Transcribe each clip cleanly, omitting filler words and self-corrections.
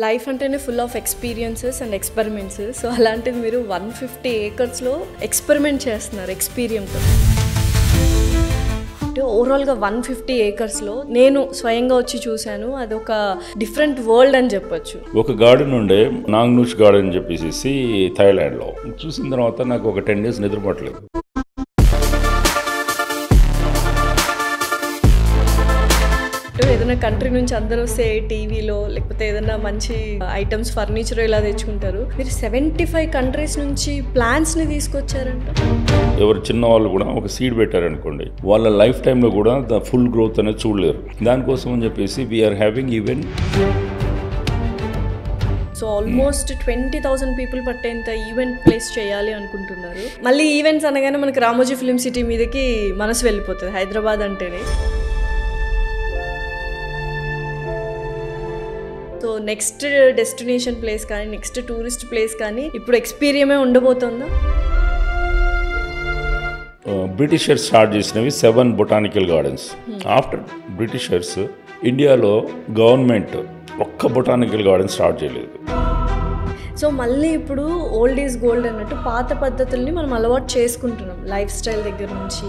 Life అంటేనే full of experiences and experiments. So అలాంటిది మీరు 150 acresలో ఎక్స్పెరిమెంట్ చేస్తున్నారు ఎక్స్పీరియంతో. అంటే ఓవరాల్గా 150 acresలో నేను స్వయంగా వచ్చి చూశాను. అదొక డిఫరెంట్ వరల్డ్ అని చెప్పొచ్చు. ఒక గార్డెన్ ఉండే నాంగ్నూష్ గార్డెన్ అని చెప్పేసి థాయిలాండ్లో చూసిన తర్వాత నాకు ఒక 10 days నిద్రపట్టలేదు. ఏదైనా కంట్రీ నుంచి అందరూ వస్తే టీవీలో లేకపోతే ఏదైనా మంచి ఐటమ్స్ ఫర్నిచర్ ఇలా తెచ్చుకుంటారు. మీరు 75 countries నుంచి ప్లాంట్స్ని తీసుకొచ్చారంట. ఎవరు చిన్న వాళ్ళు కూడా ఒక సీడ్ పెట్టారనుకోండి, వాళ్ళ లైఫ్ టైంలో కూడా ద ఫుల్ గ్రోత్ అనేది చూడలేరు. దానికోసం అని చెప్పేసి we are having event. So almost 20,000 people పట్టేంత ఈవెంట్ ప్లేస్ చేయాలి అనుకుంటున్నారు. మళ్ళీ ఈవెంట్స్ అనగానే మనకి రామోజీ ఫిలిం సిటీ మీదకి మనసు వెళ్ళిపోతుంది హైదరాబాద్ అంటేనే. సో నెక్స్ట్ డెస్టినేషన్ ప్లేస్ కానీ నెక్స్ట్ టూరిస్ట్ ప్లేస్ కానీ ఇప్పుడు ఎక్స్పీరియమే ఉండబోతుందా? బ్రిటిషర్స్ స్టార్ట్ చేసినవి 7 బొటానికల్ గార్డెన్స్. ఆఫ్టర్ బ్రిటిషర్స్ ఇండియాలో గవర్నమెంట్ ఒక్క బొటానికల్ గార్డెన్ స్టార్ట్ చేయలేదు. సో మళ్ళీ ఇప్పుడు ఓల్డ్ ఈజ్ గోల్డ్ అన్నట్టు పాత పద్ధతుల్ని మనం అలవాటు చేసుకుంటున్నాం. లైఫ్ స్టైల్ దగ్గర నుంచి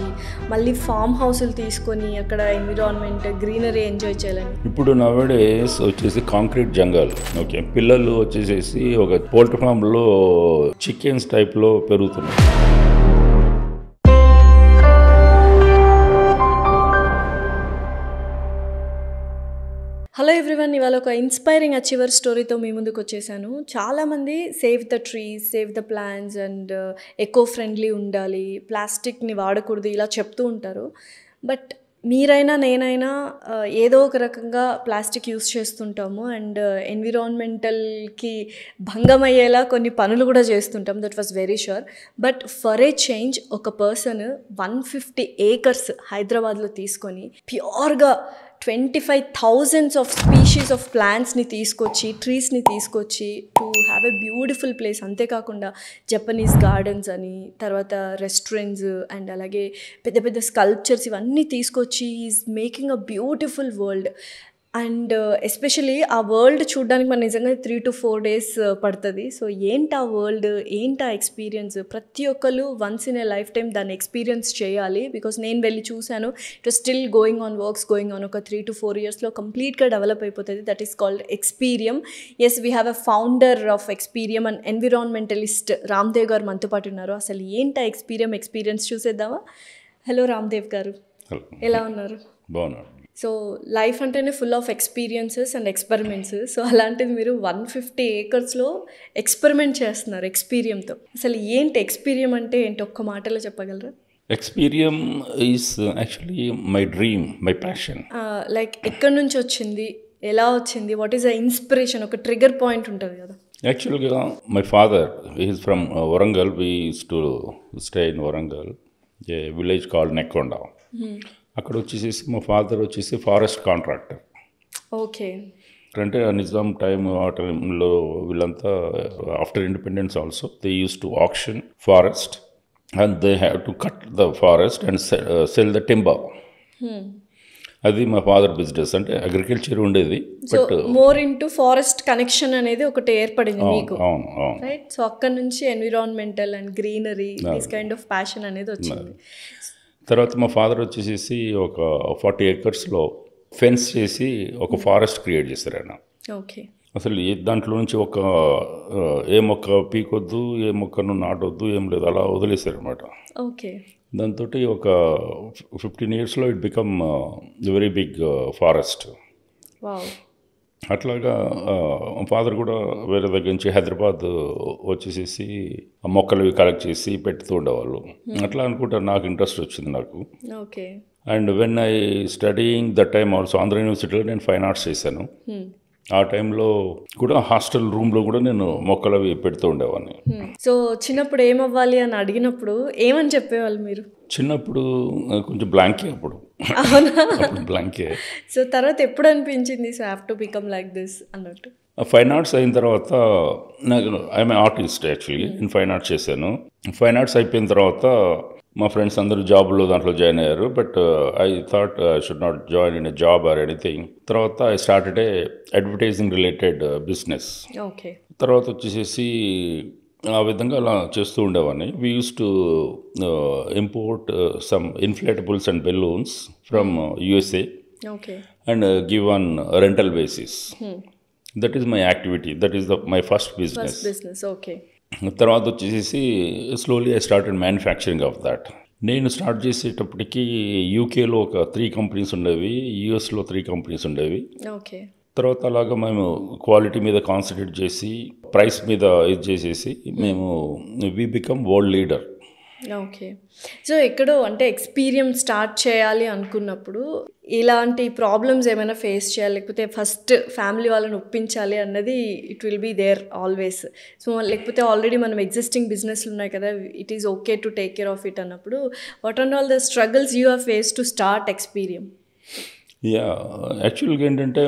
మళ్ళీ ఫామ్ హౌస్లు తీసుకొని అక్కడ ఎన్విరాన్మెంట్ గ్రీనరీ ఎంజాయ్ చేయాలని. ఇప్పుడు నవేడేస్ వచ్చేసి కాంక్రీట్ జంగల్. ఓకే, పిల్లలు వచ్చేసేసి ఒక పోల్ట్రీ ఫామ్లో చికెన్స్ టైప్లో పెరుగుతున్నాయి. హలో ఎవ్రీవన్, ఇవాళ ఒక ఇన్స్పైరింగ్ అచీవర్ స్టోరీతో మీ ముందుకు వచ్చేసాను. చాలామంది save the trees, save the plants and eco friendly ఉండాలి, ప్లాస్టిక్ని వాడకూడదు ఇలా చెప్తూ ఉంటారు. బట్ మీరైనా నేనైనా ఏదో ఒక రకంగా ప్లాస్టిక్ యూస్ చేస్తుంటాము అండ్ ఎన్విరాన్మెంటల్కి భంగం అయ్యేలా కొన్ని పనులు కూడా చేస్తుంటాం. That was very sure. But for a change ఒక పర్సన్ 150 acres హైదరాబాద్లో తీసుకొని ప్యూర్గా 25,000 ఆఫ్ స్పీషీస్ ఆఫ్ ప్లాంట్స్ని తీసుకొచ్చి ట్రీస్ని తీసుకొచ్చి to have a beautiful place. అంతేకాకుండా జపనీస్ గార్డెన్స్ అని, తర్వాత రెస్టారెంట్స్ అండ్ అలాగే పెద్ద పెద్ద స్కల్ప్చర్స్ ఇవన్నీ తీసుకొచ్చి is making a beautiful world. And especially ఆ వరల్డ్ చూడడానికి మన నిజంగా 3 to 4 days పడుతుంది. సో ఏంటి ఆ వరల్డ్, ఏంటి ఆ ఎక్స్పీరియన్స్, ప్రతి ఒక్కరు once in a lifetime దాన్ని ఎక్స్పీరియన్స్ చేయాలి. బికాస్ నేను వెళ్ళి చూశాను, it was still going on, works going on. ఒక 3 to 4 yearsలో కంప్లీట్గా డెవలప్ అయిపోతుంది. That is called Experium. Yes, we have a founder of Experium and environmentalist Ramdev గారు మనతో పాటు ఉన్నారు. అసలు ఏంటి ఆ ఎక్స్పీరియన్స్ చూసేద్దామా? హలో రామ్దేవ్ గారు, ఎలా ఉన్నారు? బాగున్నాను. సో లైఫ్ అంటేనే full of experiences and experiments. So అలాంటిది మీరు 150 acresలో ఎక్స్పెరిమెంట్ చేస్తున్నారు ఎక్స్పీరియంతో. అసలు ఏంటి ఎక్స్పీరియం అంటే ఏంటి, ఒక్క మాటలో చెప్పగలరా? Experium is actually my dream, my passion. Like ఎక్కడి నుంచి వచ్చింది, ఎలా వచ్చింది, వాట్ ఈస్ ద ఇన్స్పిరేషన్? ఒక ట్రిగర్ పాయింట్ ఉంటుంది కదా. యాక్చువల్గా my father is from Warangal. We use to stay in Warangal, A village called Nekkonda. అక్కడ వచ్చేసి మా ఫాదర్ వచ్చేసి ఫారెస్ట్ కాంట్రాక్టర్. ఓకే. అంటే నిజాం టైం, ఆ టైంలో వీళ్ళంతా after independence also they use to auction forest and they have to cut the forest and sell the timber. అది మా ఫాదర్ బిజినెస్. అంటే అగ్రికల్చర్ ఉండేది. But more into forest connection అనేది ఒకటి ఏర్పడింది మీకు, రైట్? సో అక్కడ నుంచి environmental and greenery this kind of passion అనేది వచ్చింది. తర్వాత మా ఫాదర్ వచ్చేసి ఒక 40 acresలో ఫెన్స్ చేసి ఒక ఫారెస్ట్ క్రియేట్ చేశారు ఆయన. ఓకే. అసలు దాంట్లో నుంచి ఏ మొక్క పీకొద్దు, ఏ మొక్కను నాటొద్దు, ఏం లేదు, అలా వదిలేశారు అనమాట. ఓకే. దాంతో ఒక 15 yearsలో it become very big forest. అట్లాగా ఫాదర్ కూడా వేరే దగ్గర నుంచి హైదరాబాద్ వచ్చేసేసి ఆ మొక్కలు కలెక్ట్ చేసి పెడుతూ ఉండేవాళ్ళు. అట్లా అనుకుంటా నాకు ఇంట్రెస్ట్ వచ్చింది నాకు. Okay. And when I studying that time also Andhra యూనివర్సిటీలో నేను ఫైన్ ఆర్ట్స్ చేశాను. ఆ టైంలో కూడా హాస్టల్ రూమ్లో కూడా నేను మొక్కలు అవి పెడుతూ ఉండేవాడిని. సో చిన్నప్పుడు ఏమవ్వాలి అని అడిగినప్పుడు ఏమని చెప్పేవాళ్ళు మీరు? చిన్నప్పుడు కొంచెం బ్లాంకే అప్పుడు. బ్లాంకే. సో తర్వాత ఎప్పుడు అనిపించింది so have to become like this అన్నట్టు? ఫైన్ ఆర్ట్స్ అయిన తర్వాత నాకు ఐఎమ్ ఆర్టిస్ట్ యాక్చువల్లీ. నేను ఫైన్ ఆర్ట్స్ చేశాను. ఫైన్ ఆర్ట్స్ అయిపోయిన తర్వాత మా ఫ్రెండ్స్ అందరూ జాబ్లో దాంట్లో జాయిన్ అయ్యారు. But I thought I should not join in a job or anything. తర్వాత I started a advertising related business. Okay. తర్వాత వచ్చేసేసి ఆ విధంగా అలా చేస్తూ ఉండేవాడిని. We use to import some inflatables and balloons from USA okay. and give on rental basis. That is my activity. That is my first business. First business. Okay. తర్వాత వచ్చేసి slowly I started manufacturing of that. నేను start చేసేటప్పటికి యూకేలో ఒక 3 companies ఉండేవి, యూఎస్లో 3 companies ఉండేవి. Okay. తర్వాత అలాగా మేము క్వాలిటీ మీద కాన్సన్ట్రేట్ చేసి ప్రైస్ మీద ఇది చేసేసి మేము we become world leader. Okay. So ఎక్కడో అంటే ఎక్స్పీరియన్స్ స్టార్ట్ చేయాలి అనుకున్నప్పుడు ఇలాంటి ప్రాబ్లమ్స్ ఏమైనా ఫేస్ చేయాలి, లేకపోతే ఫస్ట్ ఫ్యామిలీ వాళ్ళని ఒప్పించాలి అన్నది it will be there always. So లేకపోతే ఆల్రెడీ మనం ఎగ్జిస్టింగ్ బిజినెస్లు ఉన్నాయి కదా, it is okay to take care of it అన్నప్పుడు what are all the struggles you have face to start Experium? Yeah, యాక్చువల్గా ఏంటంటే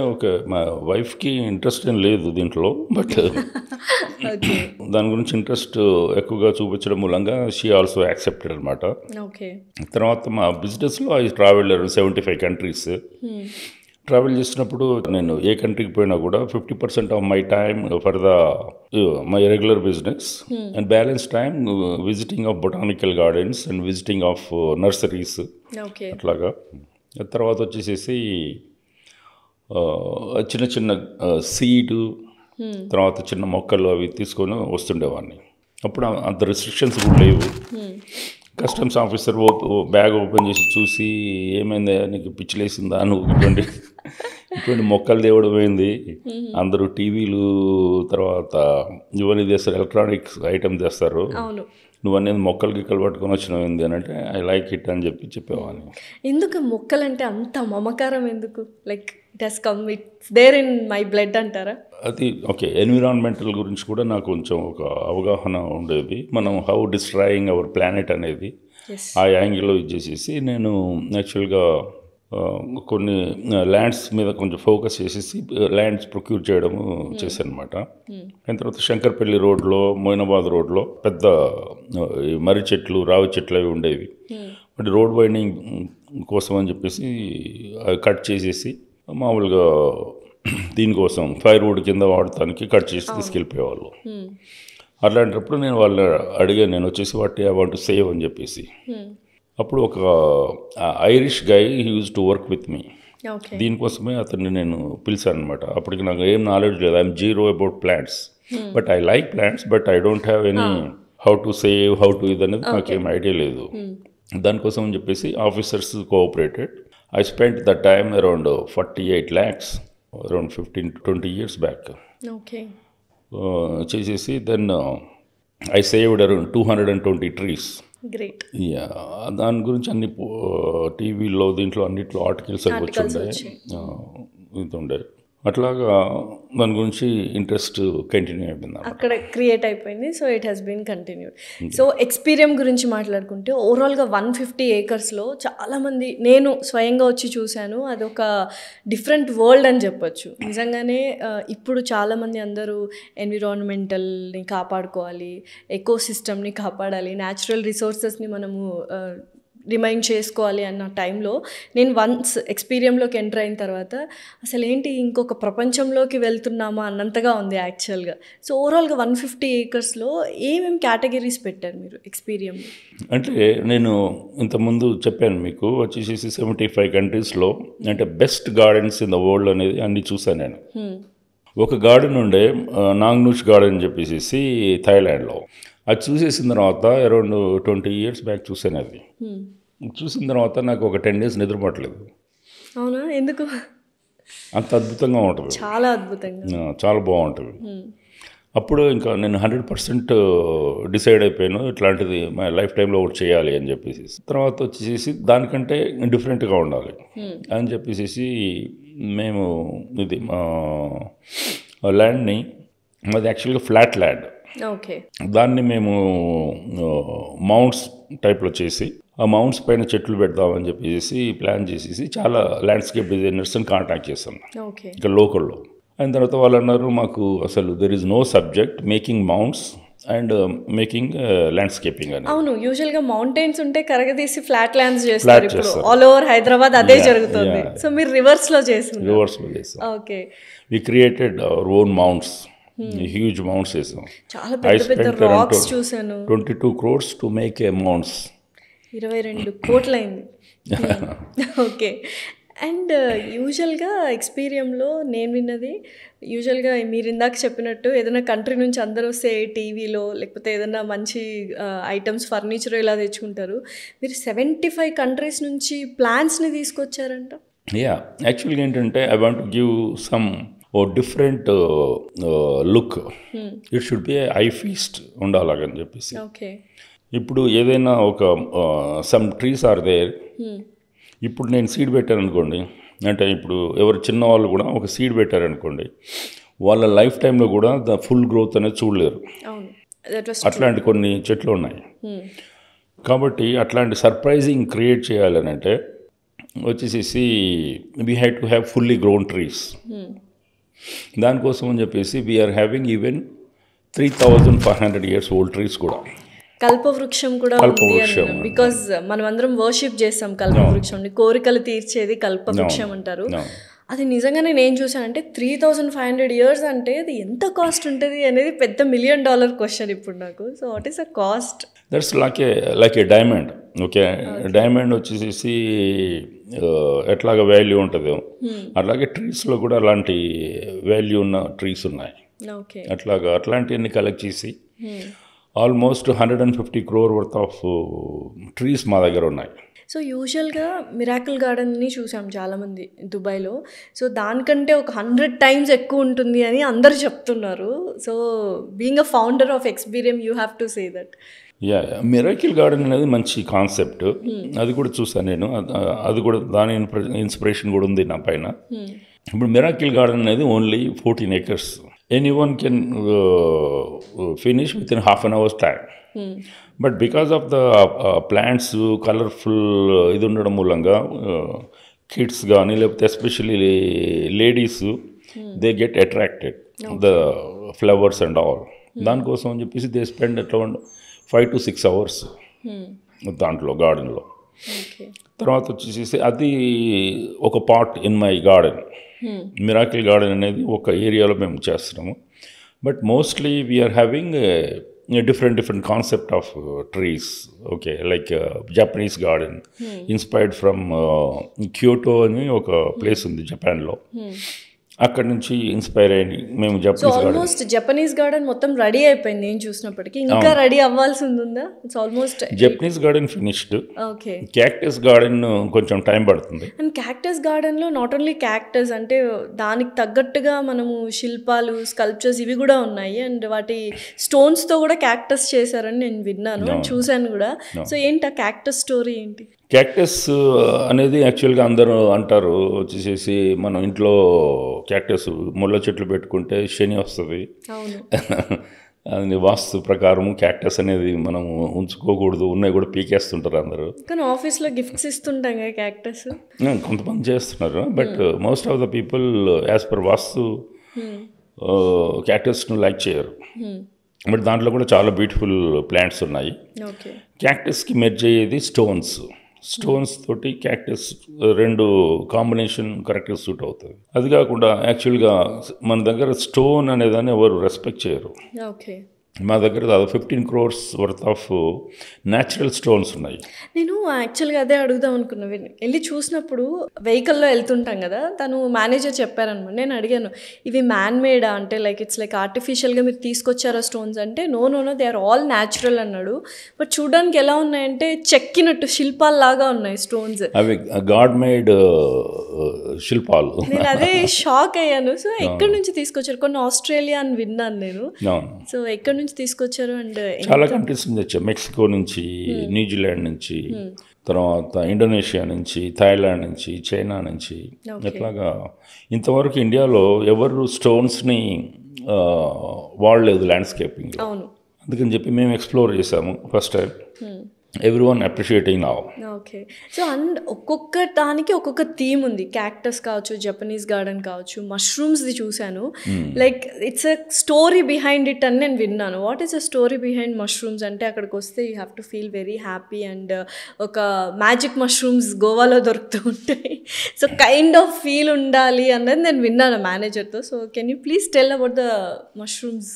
మా వైఫ్కి ఇంట్రెస్ట్ ఏం లేదు దీంట్లో, బట్ దాని గురించి ఇంట్రెస్ట్ ఎక్కువగా చూపించడం మూలంగా షీ ఆల్సో యాక్సెప్టెడ్ అనమాట. ఓకే. తర్వాత మా బిజినెస్లో ఐ ట్రావెల్ 75 కంట్రీస్. ట్రావెల్ చేసినప్పుడు నేను ఏ కంట్రీకి పోయినా కూడా 50% of my time for my regular business and balance time visiting of botanical gardens and visiting of nurseries. అట్లాగా తర్వాత వచ్చేసేసి చిన్న చిన్న సీడ్, తర్వాత చిన్న మొక్కలు అవి తీసుకొని వస్తుండేవాడిని. అప్పుడు అంత రిస్ట్రిక్షన్స్ కూడా లేవు. కస్టమ్స్ ఆఫీసర్ బ్యాగ్ ఓపెన్ చేసి చూసి ఏమైందా నీకు పిచ్చిలేసిందా, నువ్వు ఇటువంటి మొక్కలు తేవడం ఏంది, అందరూ టీవీలు తర్వాత ఇవన్నీ తెస్తారు, ఎలక్ట్రానిక్స్ ఐటమ్ తెస్తారు, నువ్వు అనేది మొక్కలు గిక్కలు పట్టుకొని వచ్చినావు ఏంది అని అంటే ఐ లైక్ ఇట్ అని చెప్పేవాడిని. ఎందుకు మొక్కలంటే అంత మమకారం ఎందుకు? Like it has come, it's there in my blood అంటారా? అది ఓకే. ఎన్విరాన్మెంటల్ గురించి కూడా నాకు కొంచెం ఒక అవగాహన ఉండేది. మనం హౌ డిస్ట్రాయింగ్ అవర్ ప్లానెట్ అనేది ఆ యాంగిల్లో ఇచ్చేసేసి నేను యాక్చువల్గా కొన్ని ల్యాండ్స్ మీద కొంచెం ఫోకస్ చేసేసి ల్యాండ్స్ ప్రొక్యూర్ చేయడము చేశాను అనమాట. అయిన తర్వాత శంకర్పల్లి రోడ్లో, మొయినాబాద్ రోడ్లో పెద్ద మర్రి చెట్లు, రావి చెట్లు అవి ఉండేవి. బట్ రోడ్ వైండింగ్ కోసం అని చెప్పేసి కట్ చేసేసి మామూలుగా దీనికోసం ఫైర్వుడ్ కింద వాడటానికి కట్ చేసి తీసుకెళ్ళిపోయేవాళ్ళు. అట్లాంటప్పుడు నేను వాళ్ళు అడిగాను, నేను వచ్చేసి వాటి ఐ వాంట్ టు సేవ్ అని చెప్పేసి. అప్పుడు ఒక Irish guy use to work with me. దీనికోసమే అతన్ని నేను పిలిచాను అనమాట. అప్పటికి నాకు ఏం నాలెడ్జ్ లేదు, I'm zero about plants, but I like plants, but I don't have any how to save, how to ఇది అనేది నాకేం ఐడియా లేదు. దానికోసం అని చెప్పేసి officers cooperated. I spent the time around 48 lakhs around 15-20 years back. చేసేసి then I saved around 220 trees. Great. దాని గురించి అన్ని టీవీలో దీంట్లో అన్నిట్లో ఆర్టికల్స్ అవి వచ్చిండే ఇది ఉండే. అట్లాగా దాని గురించి ఇంట్రెస్ట్ కంటిన్యూ అయిపోయింది, అక్కడ క్రియేట్ అయిపోయింది. So it has been continued. So Experium గురించి మాట్లాడుకుంటే ఓవరాల్గా 150 acresలో చాలామంది, నేను స్వయంగా వచ్చి చూశాను, అదొక డిఫరెంట్ వరల్డ్ అని చెప్పొచ్చు. నిజంగానే ఇప్పుడు చాలామంది అందరూ ఎన్విరాన్మెంటల్ని కాపాడుకోవాలి, ఎకో సిస్టమ్ని కాపాడాలి, న్యాచురల్ రిసోర్సెస్ని మనము రిమైండ్ చేసుకోవాలి అన్న టైంలో నేను వన్స్ ఎక్స్పీరియంలోకి ఎంటర్ అయిన తర్వాత అసలు ఏంటి ఇంకొక ప్రపంచంలోకి వెళ్తున్నామా అన్నంతగా ఉంది యాక్చువల్గా. సో ఓవరాల్గా 150 acresలో ఏమేమి కేటగిరీస్ పెట్టారు మీరు ఎక్స్పీరియం? అంటే నేను ఇంతకుముందు చెప్పాను మీకు, వచ్చేసి 75 కంట్రీస్లో అంటే best gardens in the world అనేది అన్ని చూసాను నేను. ఒక గార్డెన్ ఉండే నాంగ్నూష్ గార్డెన్ అని చెప్పేసి థాయిలాండ్లో. అది చూసేసిన తర్వాత అరౌండ్ 20 years బ్యాక్ చూసాను. అది చూసిన తర్వాత నాకు ఒక 10 days నిద్ర పట్టలేదు. అవునా? ఎందుకు? అంత అద్భుతంగా ఉంటుంది, చాలా అద్భుతంగా, చాలా బాగుంటుంది. అప్పుడు ఇంకా నేను 100% డిసైడ్ అయిపోయాను, ఇట్లాంటిది మా లైఫ్ టైంలో ఒకటి చేయాలి అని చెప్పేసి. తర్వాత వచ్చేసి దానికంటే డిఫరెంట్గా ఉండాలి అని చెప్పేసి మేము ఇది మా ల్యాండ్ని, మాది యాక్చువల్గా ఫ్లాట్ ల్యాండ్, దాన్ని మేము మౌంట్స్ టైప్లో చేసి ఆ మౌంట్స్ పైన చెట్లు పెడదామని చెప్పేసి ప్లాన్ చేసేసి చాలా ల్యాండ్స్కేప్ డిజైనర్స్ని కాంటాక్ట్ చేశాను ఇక్కడ లోకల్లో. అయిన తర్వాత వాళ్ళు అన్నారు, మాకు అసలు there is no subject making mounts and making landscaping అని. అవును, యూజువల్గా మౌంటైన్స్ ఉంటే కరగదీసి ఫ్లాట్ ల్యాండ్స్ చేస్తారు. Flat ఇప్పుడు చేస్తారు. ఆల్ ఓవర్ హైదరాబాద్ అదే జరుగుతుంది. సో మీరు రివర్స్లో చేస్తున్నారు. రివర్స్లో చేసాం. Okay, we created our own mounts, huge mounts వేసాం. చాలా పెద్ద పెద్ద రాక్స్ చూసాను. 22 crores to make a mounts. 22 కోట్లయింది. ఓకే. అండ్ యూజువల్గా ఎక్స్పీరియంలో నేను విన్నది, యూజువల్గా మీరు ఇందాక చెప్పినట్టు ఏదైనా కంట్రీ నుంచి అందరూ వస్తే టీవీలో లేకపోతే ఏదైనా మంచి ఐటమ్స్ ఫర్నిచర్ ఇలా తెచ్చుకుంటారు. మీరు 75 కంట్రీస్ నుంచి ప్లాన్స్ని తీసుకొచ్చారంట. యా, యాక్చువల్గా ఏంటంటే I want give some different look. It should be I feast ఉండాలని చెప్పేసి. ఓకే. ఇప్పుడు ఏదైనా ఒక సమ్ ట్రీస్ ఆర్ దేర్. ఇప్పుడు నేను సీడ్ పెట్టాను అనుకోండి, అంటే ఇప్పుడు ఎవరు చిన్నవాళ్ళు కూడా ఒక సీడ్ పెట్టారనుకోండి, వాళ్ళ లైఫ్ టైంలో కూడా ద ఫుల్ గ్రోత్ అనేది చూడలేరు. అట్లాంటి కొన్ని చెట్లు ఉన్నాయి. కాబట్టి అట్లాంటి సర్ప్రైజింగ్ క్రియేట్ చేయాలని అంటే వచ్చేసి we had to have fully grown trees. దానికోసం అని చెప్పేసి we are having even 3500 years old trees కూడా. కల్పవృక్షం కూడా ఉంది, బికాజ్ మనం అందరం వర్షిప్ చేస్తాం కల్పవృక్షం. కోరికలు తీర్చేది కల్పవృక్షం అంటారు. అది నిజంగానే నేను చూసానంటే 3500 years అంటే అది ఎంత కాస్ట్ ఉంటుంది అనేది పెద్ద $1 million క్వశ్చన్ ఇప్పుడు నాకు. So what is a cost? That's like A diamond. Okay, diamond వచ్చేసి ఎట్లాగా వాల్యూ ఉంటుందో అట్లాగే ట్రీస్లో కూడా అలాంటి వాల్యూ ఉన్న ట్రీస్ ఉన్నాయి. అట్లాంటివన్నీ కలెక్ట్ చేసి almost 150 crore worth of trees మా దగ్గర ఉన్నాయి. సో యూజువల్గా మిరాకిల్ గార్డెన్ని చూసాం చాలామంది దుబాయ్లో. సో దానికంటే ఒక 100 times ఎక్కువ ఉంటుంది అని అందరు చెప్తున్నారు. So being a founder of Experium you have to say that. Yeah, miracle garden అనేది మంచి కాన్సెప్ట్. అది కూడా చూసాను నేను. అది కూడా దాని ఇన్స్పిరేషన్ కూడా ఉంది నా పైన. ఇప్పుడు మిరాకిల్ గార్డెన్ అనేది only 14 acres. Anyone can finish within half an hour's time. But because of the plants colorful ఇది ఉండడం మూలంగా కిడ్స్ కానీ లేకపోతే especially ladies they get attracted the flowers and all. దానికోసం అని చెప్పేసి they spend around 5 to 6 hours దాంట్లో గార్డెన్లో. తర్వాత వచ్చేసి అది ఒక part in my garden. Miracle garden అనేది ఒక ఏరియాలో మేము చేస్తున్నాము. But mostly we are having different concept of trees. Okay, like Japanese garden inspired from Kyoto అని ఒక ప్లేస్ ఉంది జపాన్లో. అక్కడ నుంచి ఇన్స్పైర్ అయ్యి మేము ఆల్మోస్ట్ జపనీస్ గార్డెన్ మొత్తం రెడీ అయిపోయింది నేను చూసినప్పటికీ. ఇంకా రెడీ అవ్వాల్సి ఉందా? It's almost Japanese garden finished. Okay, cactus garden కొంచెం టైం పడుతుంది. అండ్ క్యాక్టస్ గార్డెన్లో నాట్ ఓన్లీ క్యాక్టస్, అంటే దానికి తగ్గట్టుగా మనము శిల్పాలు, స్కల్ప్చర్స్ ఇవి కూడా ఉన్నాయి. అండ్ వాటి స్టోన్స్తో కూడా క్యాక్టస్ చేశారని నేను విన్నాను, చూశాను కూడా. సో ఏంటి ఆ క్యాక్టస్ స్టోరీ ఏంటి? క్యాక్టస్ అనేది యాక్చువల్గా అందరూ అంటారు వచ్చేసి మనం ఇంట్లో క్యాక్టస్ ముళ్ళ చెట్లు పెట్టుకుంటే శని వస్తుంది. అది వాస్తు ప్రకారం క్యాక్టస్ అనేది మనం ఉంచుకోకూడదు, ఉన్నాయి కూడా పీకేస్తుంటారు అందరూ. కానీ ఆఫీస్లో గిఫ్ట్స్ ఇస్తుంటాం కదా క్యాక్టస్. కొంతమంది చేస్తున్నారు, but most of the people as per vastu క్యాక్టస్ను లైక్ చేయరు. బట్ దాంట్లో కూడా చాలా బ్యూటిఫుల్ ప్లాంట్స్ ఉన్నాయి. క్యాక్టస్కి మెర్జ్ అయ్యేది స్టోన్స్ తోటి క్యాక్టస్ రెండు కాంబినేషన్ కరెక్ట్గా సూట్ అవుతుంది. అది కాకుండా యాక్చువల్గా మన దగ్గర స్టోన్ అనేదాన్ని ఎవరు రెస్పెక్ట్ చేయరు. మా దగ్గర దాదాపు 15 crores worth of natural stones ఉన్నాయి. నేను యాక్చువల్గా అదే అడుగుదాం అనుకున్నా. వెళ్ళి చూసినప్పుడు వెహికల్లో వెళ్తుంటాం కదా, తను మేనేజర్ చెప్పారనమాట. నేను అడిగాను, ఇవి మ్యాన్ మేడా అంటే లైక్ ఇట్స్ లైక్ ఆర్టిఫిషియల్గా మీరు తీసుకొచ్చారా స్టోన్స్ అంటే, no they are all natural అన్నాడు. బట్ చూడడానికి ఎలా ఉన్నాయంటే చెక్కినట్టు శిల్పాల్లాగా ఉన్నాయి స్టోన్స్. అవి గాడ్ మేడ్ శిల్పాలు. నేను అదే షాక్ అయ్యాను. సో ఎక్కడి నుంచి తీసుకొచ్చారు? కొన్ని ఆస్ట్రేలియా అని విన్నాను నేను. సో ఎక్కడి నుంచి తీసుకొచ్చారు? అండ్ చాలా కంట్రీస్ నుంచి వచ్చారు. మెక్సికో నుంచి, న్యూజిలాండ్ నుంచి, తర్వాత ఇండోనేషియా నుంచి, థాయిలాండ్ నుంచి, చైనా నుంచి. ఎట్లాగా ఇంతవరకు ఇండియాలో ఎవరు స్టోన్స్ని వాడలేదు ల్యాండ్స్కేపింగ్. అందుకని చెప్పి మేము ఎక్స్ప్లోర్ చేసాము first time. everyone appreciating now. Okay. So, and ఒక్కొక్క దానికి ఒక్కొక్క థీమ్ ఉంది. క్యాక్టస్ కావచ్చు, జపనీస్ గార్డెన్ కావచ్చు, మష్రూమ్స్‌ది చూసాను. Like it's a story behind it అని నేను విన్నాను. What is the story behind mushrooms? అంటే అక్కడికొస్తే you have to feel very happy and ఒక మ్యాజిక్ మష్రూమ్స్ గోవాలో దొరుకుతూ ఉంటాయి. సో, కైండ్ ఆఫ్ ఫీల్ ఉండాలి అన్నది నేను విన్నాను మేనేజర్‌తో. So, can you please tell about the mushrooms?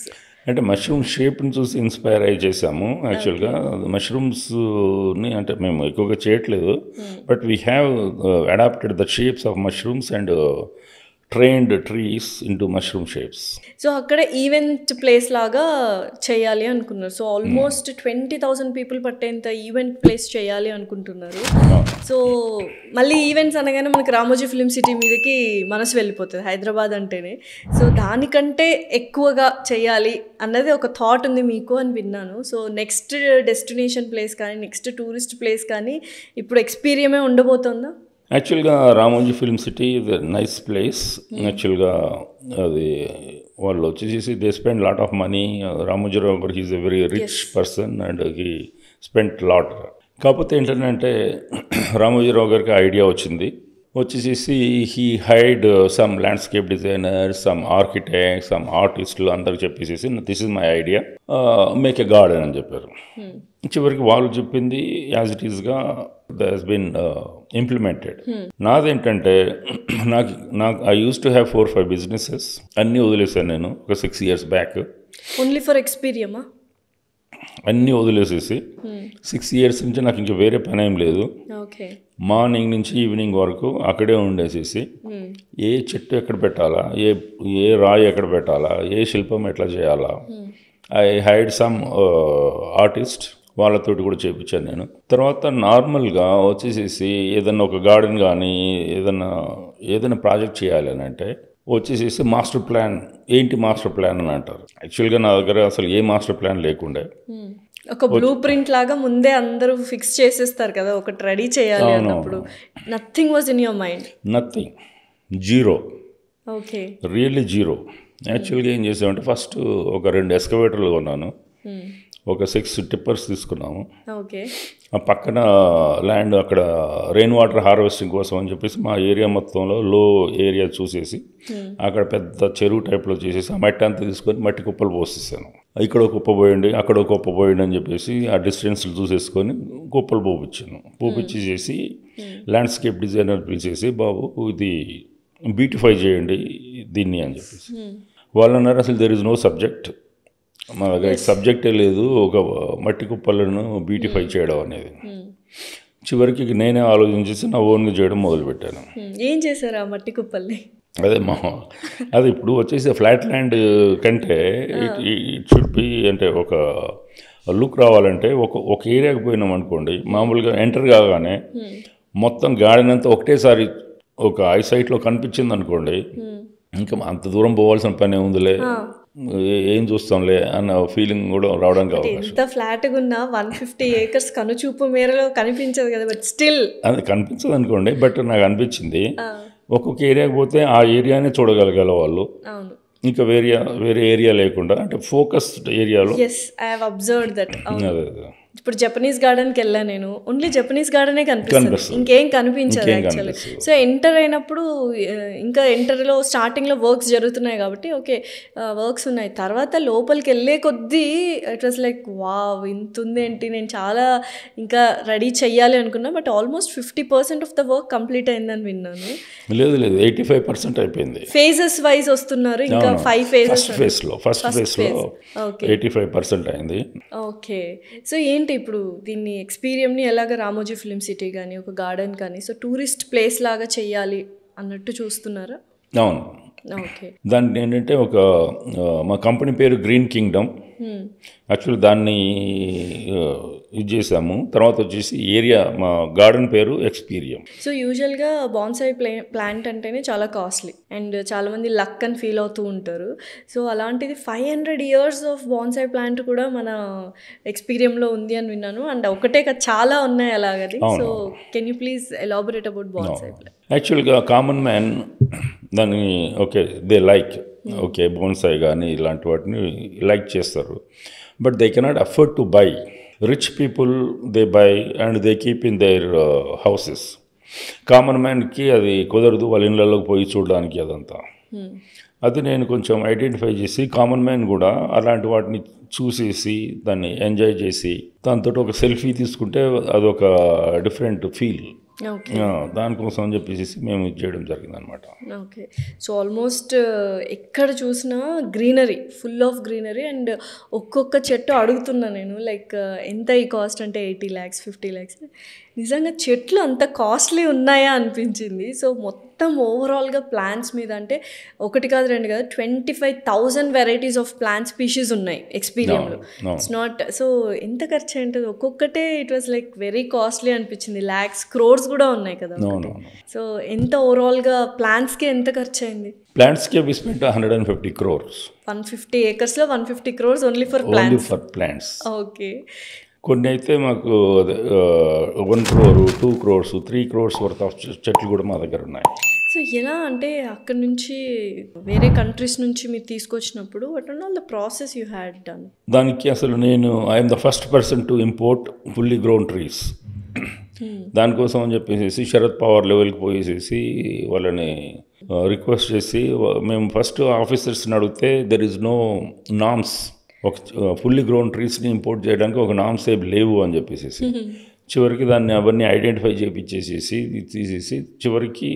అంటే మష్రూమ్ షేప్ని చూసి ఇన్స్పైర్ అయ్యి చేసాము. యాక్చువల్గా మష్రూమ్స్ని అంటే మేము ఎక్కువగా చేయట్లేదు, but we have adapted the shapes of mushrooms and trained trees into mushroom shapes. So, అక్కడ ఈవెంట్ ప్లేస్ లాగా చేయాలి అనుకున్నారు. సో, ఆల్మోస్ట్ 20,000 పీపుల్ పట్టేంత ఈవెంట్ ప్లేస్ చేయాలి అనుకుంటున్నారు. సో, మళ్ళీ ఈవెంట్స్ అనగానే మనకి రామోజీ ఫిలిం సిటీ మీదకి మనసు వెళ్ళిపోతుంది హైదరాబాద్ అంటేనే. సో, దానికంటే ఎక్కువగా చేయాలి అన్నది ఒక థాట్ ఉంది మీకు అని విన్నాను. సో, నెక్స్ట్ డెస్టినేషన్ ప్లేస్ కానీ, నెక్స్ట్ టూరిస్ట్ ప్లేస్ కానీ ఇప్పుడు ఎక్స్పీరియమే ఉండబోతుందా? యాక్చువల్గా Ramoji film city is a nice place. యాక్చువల్గా అది వాళ్ళు వచ్చేసి they spend lot of money. Ramoji Rao garu he is a very rich person and he spend lot. కాకపోతే ఏంటంటే రామోజీరావు గారికి ఐడియా వచ్చింది. వచ్చేసి he hired some landscape designer, some architect, some ఆర్టిస్టులు అందరికి చెప్పేసి this is my idea, make a garden అని చెప్పారు. చివరికి వాళ్ళు చెప్పింది యాజ్ ఇట్ ఈస్గా దట్ హస్ బీన్ ఇంప్లిమెంటెడ్. నాదేంటంటే నాకు I use to have 4-5 businesses. అన్నీ వదిలేసాను నేను ఒక 6 years బ్యాక్. ఓన్లీ ఫర్ ఎక్స్పీరియమా? అన్నీ వదిలేసేసి 6 years నుంచి నాకు ఇంకా వేరే పని ఏం లేదు. ఓకే. మార్నింగ్ నుంచి ఈవినింగ్ వరకు అక్కడే ఉండేసేసి ఏ చెట్టు ఎక్కడ పెట్టాలా, ఏ రాయి ఎక్కడ పెట్టాలా, ఏ శిల్పం ఎట్లా చేయాలా, ఐ హైడ్ సమ్ ఆర్టిస్ట్, వాళ్ళతోటి కూడా చేయించాను నేను. తర్వాత నార్మల్గా వచ్చేసేసి ఏదన్నా ఒక గార్డెన్ కానీ ఏదైనా ప్రాజెక్ట్ చేయాలి అని అంటే వచ్చేసేసి మాస్టర్ ప్లాన్. ఏంటి మాస్టర్ ప్లాన్ అని అంటారు. యాక్చువల్గా నా దగ్గర అసలు ఏ మాస్టర్ ప్లాన్ లేకుండే. ఒక బ్లూ ప్రింట్ లాగా ముందే అందరూ ఫిక్స్ చేసేస్తారు కదా ఒకటి రెడీ చేయాలి అన్నప్పుడు. Nothing was in your mind? Nothing, zero. Okay. Really zero. యాక్చువల్గా ఏం చేసామంటే ఫస్ట్ ఒక 2 ఎక్స్కవేటర్లు కొన్నాను, ఒక 6 టిప్పర్స్ తీసుకున్నాము. ఓకే. ఆ పక్కన ల్యాండ్ అక్కడ రెయిన్ వాటర్ హార్వెస్టింగ్ కోసం అని చెప్పేసి మా ఏరియా మొత్తంలో లో ఏరియా చూసేసి అక్కడ పెద్ద చెరువు టైప్లో చేసేసి ఆ మట్టి అంతా తీసుకొని మట్టి కుప్పలు పోసేసాను. ఇక్కడ ఒక కుప్ప పోయండి, అక్కడ ఒక కుప్ప పోయండి అని చెప్పేసి ఆ డిస్టెన్స్లు చూసేసుకొని కుప్పలు పోపించేసి ల్యాండ్స్కేప్ డిజైనర్ పిలిచేసి బాబు ఇది బ్యూటిఫై చేయండి దీన్ని అని చెప్పేసి. వాళ్ళు అన్నారు అసలు దెర్ ఇస్ నో సబ్జెక్ట్, మా దగ్గర సబ్జెక్టే లేదు ఒక మట్టి కుప్పలను బ్యూటిఫై చేయడం అనేది. చివరికి నేనే ఆలోచించేసి నా ఓన్గా చేయడం మొదలుపెట్టాను. ఏం చేశారు ఆ మట్టి కుప్పల్ని? అది ఇప్పుడు వచ్చేసి ఫ్లాట్ ల్యాండ్ కంటే ఇట్ షుడ్ బి అంటే ఒక లుక్ రావాలంటే ఒక ఏరియాకి పోయినాం అనుకోండి, మామూలుగా ఎంటర్ కాగానే మొత్తం గార్డెన్ అంతా ఒకటేసారి ఒక ఐసైట్లో కనిపించింది అనుకోండి, ఇంకా అంత దూరం పోవాల్సిన పని ఉందిలే, ఏం చూస్తాంలే అన్న ఫీలింగ్ కూడా రావడానికి అవకాశం. ఎంత ఫ్లాట్గా ఉన్నా 150 acres కనుచూపు మేరలో కనిపించదు కదా, బట్ స్టిల్ అది కనిపించదు అనుకోండి. బట్ నాకు అనిపించింది ఒక్కొక్క ఏరియాకి పోతే ఆ ఏరియానే చూడగలగాల వాళ్ళు, ఇంకా వేరే ఏరియా లేకుండా అంటే ఫోకస్డ్ ఏరియాలో. yes I have observed that. ఇప్పుడు జపనీస్ గార్డెన్కి వెళ్ళాను నేను, ఓన్లీ జపనీస్ గార్డెనే కనిపిస్తుంది, ఇంకేం కనిపించదు యాక్చువల్లీ. సో ఎంటర్ అయినప్పుడు ఇంకా ఎంటర్లో స్టార్టింగ్లో వర్క్స్ జరుగుతున్నాయి కాబట్టి ఓకే వర్క్స్ ఉన్నాయి, తర్వాత లోపలికి వెళ్ళే కొద్దీ ఇట్ వాస్ లైక్ వావ్ ఇంత ఉందేంటి, నేను చాలా ఇంకా రెడీ చెయ్యాలి అనుకున్నా, but almost 50% of the work complete అయిందని విన్నాను. లేదు 85% అయిపోయింది. ఫేజెస్ వైజ్ వస్తున్నారు, ఇంకా 5 phases. ఫస్ట్ ఫేజ్లో 85% అయింది. ఓకే. సో ఏంటి ఇప్పుడు దీన్ని ఎక్స్పీరియమ్ని ఎలాగ రామోజీ ఫిలిం సిటీ కానీ ఒక గార్డెన్ కానీ సో టూరిస్ట్ ప్లేస్ లాగా చెయ్యాలి అన్నట్టు చూస్తున్నారా? అవును. ఓకే. దాన్ని ఏంటంటే మా కంపెనీ పేరు గ్రీన్ కింగ్డమ్. యాక్చువల్లీ దాన్ని ఇది చేసాము. తర్వాత వచ్చేసి ఏరియా మా గార్డెన్ పేరు ఎక్స్పీరియం. సో యూజువల్గా బాన్సాయ్ ప్లాంట్ అంటేనే చాలా కాస్ట్లీ అండ్ చాలామంది లక్ అని ఫీల్ అవుతూ ఉంటారు. సో అలాంటిది 500 years ఆఫ్ బాన్సాయ్ ప్లాంట్ కూడా మన ఎక్స్పీరియంలో ఉంది అని విన్నాను. అండ్ ఒకటే చాలా ఉన్నాయి అలాగది. So can you please elaborate about bonsai plant? యాక్చువల్గా కామన్ మ్యాన్ దాన్ని okay they like okay bonsai కానీ ఇలాంటి వాటిని లైక్ చేస్తారు, but they cannot afford to buy. Rich people they buy and they keep in their houses. Common మ్యాన్కి అది కుదరదు, వాళ్ళ ఇళ్ళలోకి పోయి చూడడానికి అదంతా. అది నేను కొంచెం ఐడెంటిఫై చేసి కామన్ మ్యాన్ కూడా అలాంటి వాటిని చూసేసి దాన్ని ఎంజాయ్ చేసి దాంతో ఒక సెల్ఫీ తీసుకుంటే అదొక డిఫరెంట్ ఫీల్. ఓకే. దానికోసం అని చెప్పేసి మేము ఇది చేయడం జరిగింది అనమాట. ఓకే. సో ఆల్మోస్ట్ ఎక్కడ చూసినా greenery, full of greenery. And ఒక్కొక్క చెట్టు అడుగుతున్నా నేను, లైక్ ఎంత ఈ కాస్ట్ అంటే 80 lakhs 50 lakhs. నిజంగా చెట్లు అంత కాస్ట్లీ ఉన్నాయా అనిపించింది. సో మొత్తం ఓవరాల్గా ప్లాంట్స్ మీద అంటే ఒకటి కాదు రెండు కాదు 25,000 వెరైటీస్ ఆఫ్ ప్లాంట్ స్పీషీస్ ఉన్నాయి ఎక్స్పీరియన్స్లో. ఇట్స్ నాట్ సో ఎంత ఖర్చు ఏంటది ఒక్కొక్కటే. It was like very costly అనిపించింది. lakhs crores కూడా ఉన్నాయి కదా. సో ఎంత ఓవరాల్గా ప్లాంట్స్కి ఎంత ఖర్చు అయింది? ప్లాంట్స్కి వి స్పెంట్ 150 crores. 150 acresలో 150 crores only for plants. Okay. కొన్ని అయితే మాకు 1 crore 2 crores 3 crores worth of చెట్లు కూడా మా దగ్గర ఉన్నాయి. సో ఎలా అంటే అక్కడ నుంచి వేరే కంట్రీస్ నుంచి మీరు తీసుకొచ్చినప్పుడు what and all the process you had done? దానికి అసలు నేను I'm the first person to import fully grown trees. దానికోసం అని చెప్పేసి శరత్ పవార్ లెవెల్కి పోయేసేసి వాళ్ళని రిక్వెస్ట్ చేసి మేము ఫస్ట్ ఆఫీసర్స్ని అడిగితే దెర్ ఈజ్ నో నామ్స్. ఒక ఫుల్లీ గ్రోన్ ట్రీస్ని ఇంపోర్ట్ చేయడానికి ఒక నామ్స్ ఏం లేవు అని చెప్పేసి చివరికి దాన్ని అవన్నీ ఐడెంటిఫై చేయించేసేసి తీసేసి చివరికి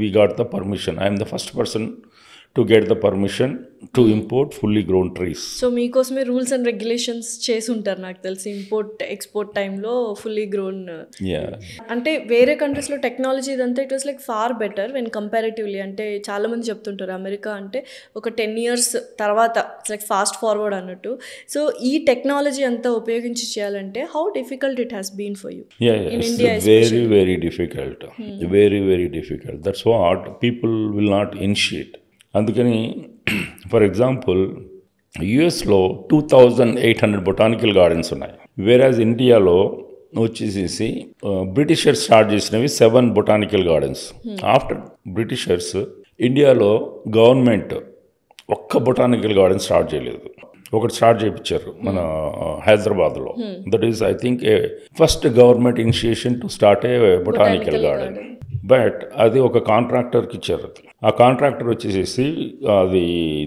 we got the permission. I'm the first person to get the permission to import fully grown trees. So మీకోసమే రూల్స్ అండ్ రెగ్యులేషన్స్ చేసి ఉంటారు నాకు తెలిసి ఇంపోర్ట్ ఎక్స్పోర్ట్ టైంలో ఫుల్లీ గ్రోన్. అంటే వేరే కంట్రీస్లో టెక్నాలజీ ఇదంతా it was like far better when comparatively. అంటే చాలామంది చెప్తుంటారు అమెరికా అంటే ఒక 10 years తర్వాత ఇట్స్ లైక్ ఫాస్ట్ ఫార్వర్డ్ అన్నట్టు. సో ఈ టెక్నాలజీ అంతా ఉపయోగించి చేయాలంటే how difficult it has been for you in India? Very difficult, very difficult. That's what people will not initiate. అందుకని ఫర్ ఎగ్జాంపుల్ యుఎస్లో 2,800 బొటానికల్ గార్డెన్స్ ఉన్నాయి. వేరాజ్ ఇండియాలో వచ్చేసేసి బ్రిటిషర్స్ స్టార్ట్ చేసినవి 7 బొటానికల్ గార్డెన్స్. ఆఫ్టర్ బ్రిటిషర్స్ ఇండియాలో గవర్నమెంట్ ఒక్క బొటానికల్ గార్డెన్ స్టార్ట్ చేయలేదు. ఒకటి స్టార్ట్ చేయించారు మన హైదరాబాద్లో. That is I think first government initiation to start A botanical garden. But అది ఒక కాంట్రాక్టర్కి ఇచ్చారు. ఆ కాంట్రాక్టర్ వచ్చేసేసి అది